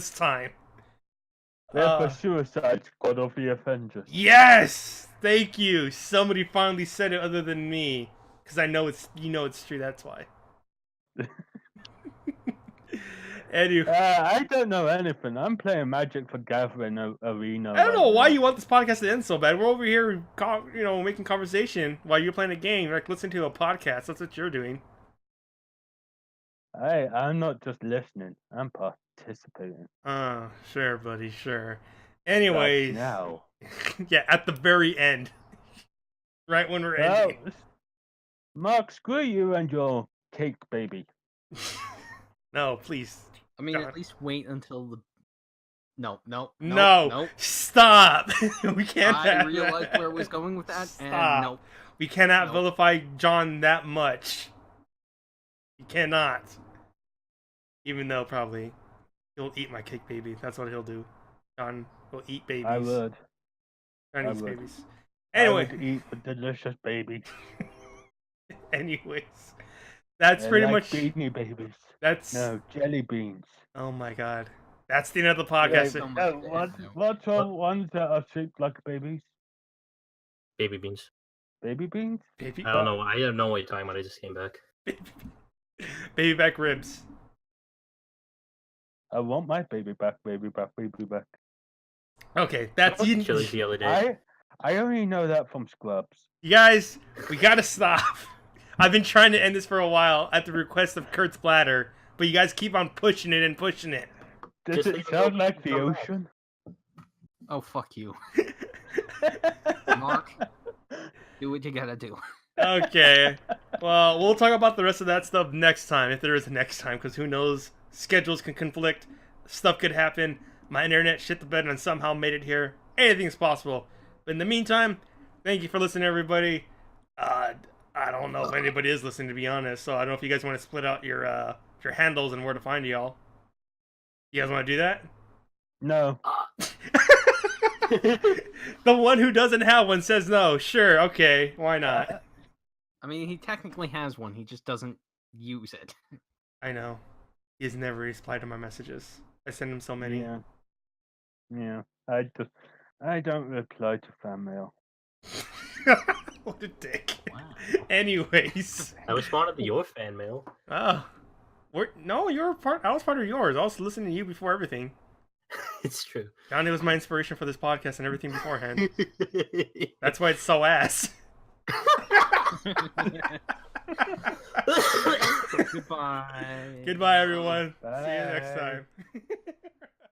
the Suicide Squad of the Avengers. Yes! Thank you. Somebody finally said it other than me. Because I know it's true, that's why. Anyway, I don't know anything. I'm playing Magic the Gathering Arena. I don't know right why now. you want this podcast to end so bad. We're over here, making conversation while you're playing a game. Like, listen to a podcast. That's what you're doing. I'm not just listening. I'm participating. Sure, buddy, sure. That's Anyways, now. yeah, at the very end, right when we're Oh, ending. Mark, screw you and your cake baby. No, please. I mean, God. at least wait until the. No. No, stop. We can't. I have realized that. where it was going with that, and Stop. no. We cannot Nope. vilify John that much. You cannot. Even though probably he'll eat my cake baby. That's what he'll do. John will eat babies. I would. John I eats would. babies. I Anyway. would eat the delicious baby. Anyways. That's They're pretty like much. beanie babies. That's. No, jelly beans. Oh my god. That's the end of the podcast. so much no, to what, add now. what's all ones that are shaped like babies? Baby beans. Baby beans? Baby, I don't know. I don't know what you're talking about. I just came back. baby back ribs. I want my baby back, baby back, baby back. Okay, I that's went to you. Chili's the other day. I only know that from Scrubs. You guys, we gotta stop. I've been trying to end this for a while at the request of Kurt's bladder, but you guys keep on pushing it and pushing it. Does Just it leave it sound open like and the come back. ocean? Oh, fuck you. Mark, do what you gotta do. Okay. Well, we'll talk about the rest of that stuff next time, if there is a next time, because who knows? Schedules can conflict. Stuff could happen. My internet shit the bed and somehow made it here. Anything's possible. But in the meantime, thank you for listening, everybody. I don't know if anybody is listening, to be honest, so I don't know if you guys want to split out your handles and where to find y'all. You guys want to do that? No. The one who doesn't have one says no. Sure, okay, why not? I mean, he technically has one, he just doesn't use it. I know. He's never replied to my messages. I send him so many. Yeah. Yeah. I don't reply to fan mail. What a dick. Wow. Anyways. I responded to your fan mail. Oh. No, you're part. I was part of yours. I was listening to you before everything. It's true. Johnny was my inspiration for this podcast and everything beforehand. That's why it's so ass. Goodbye. Goodbye, everyone. See you next Bye. time.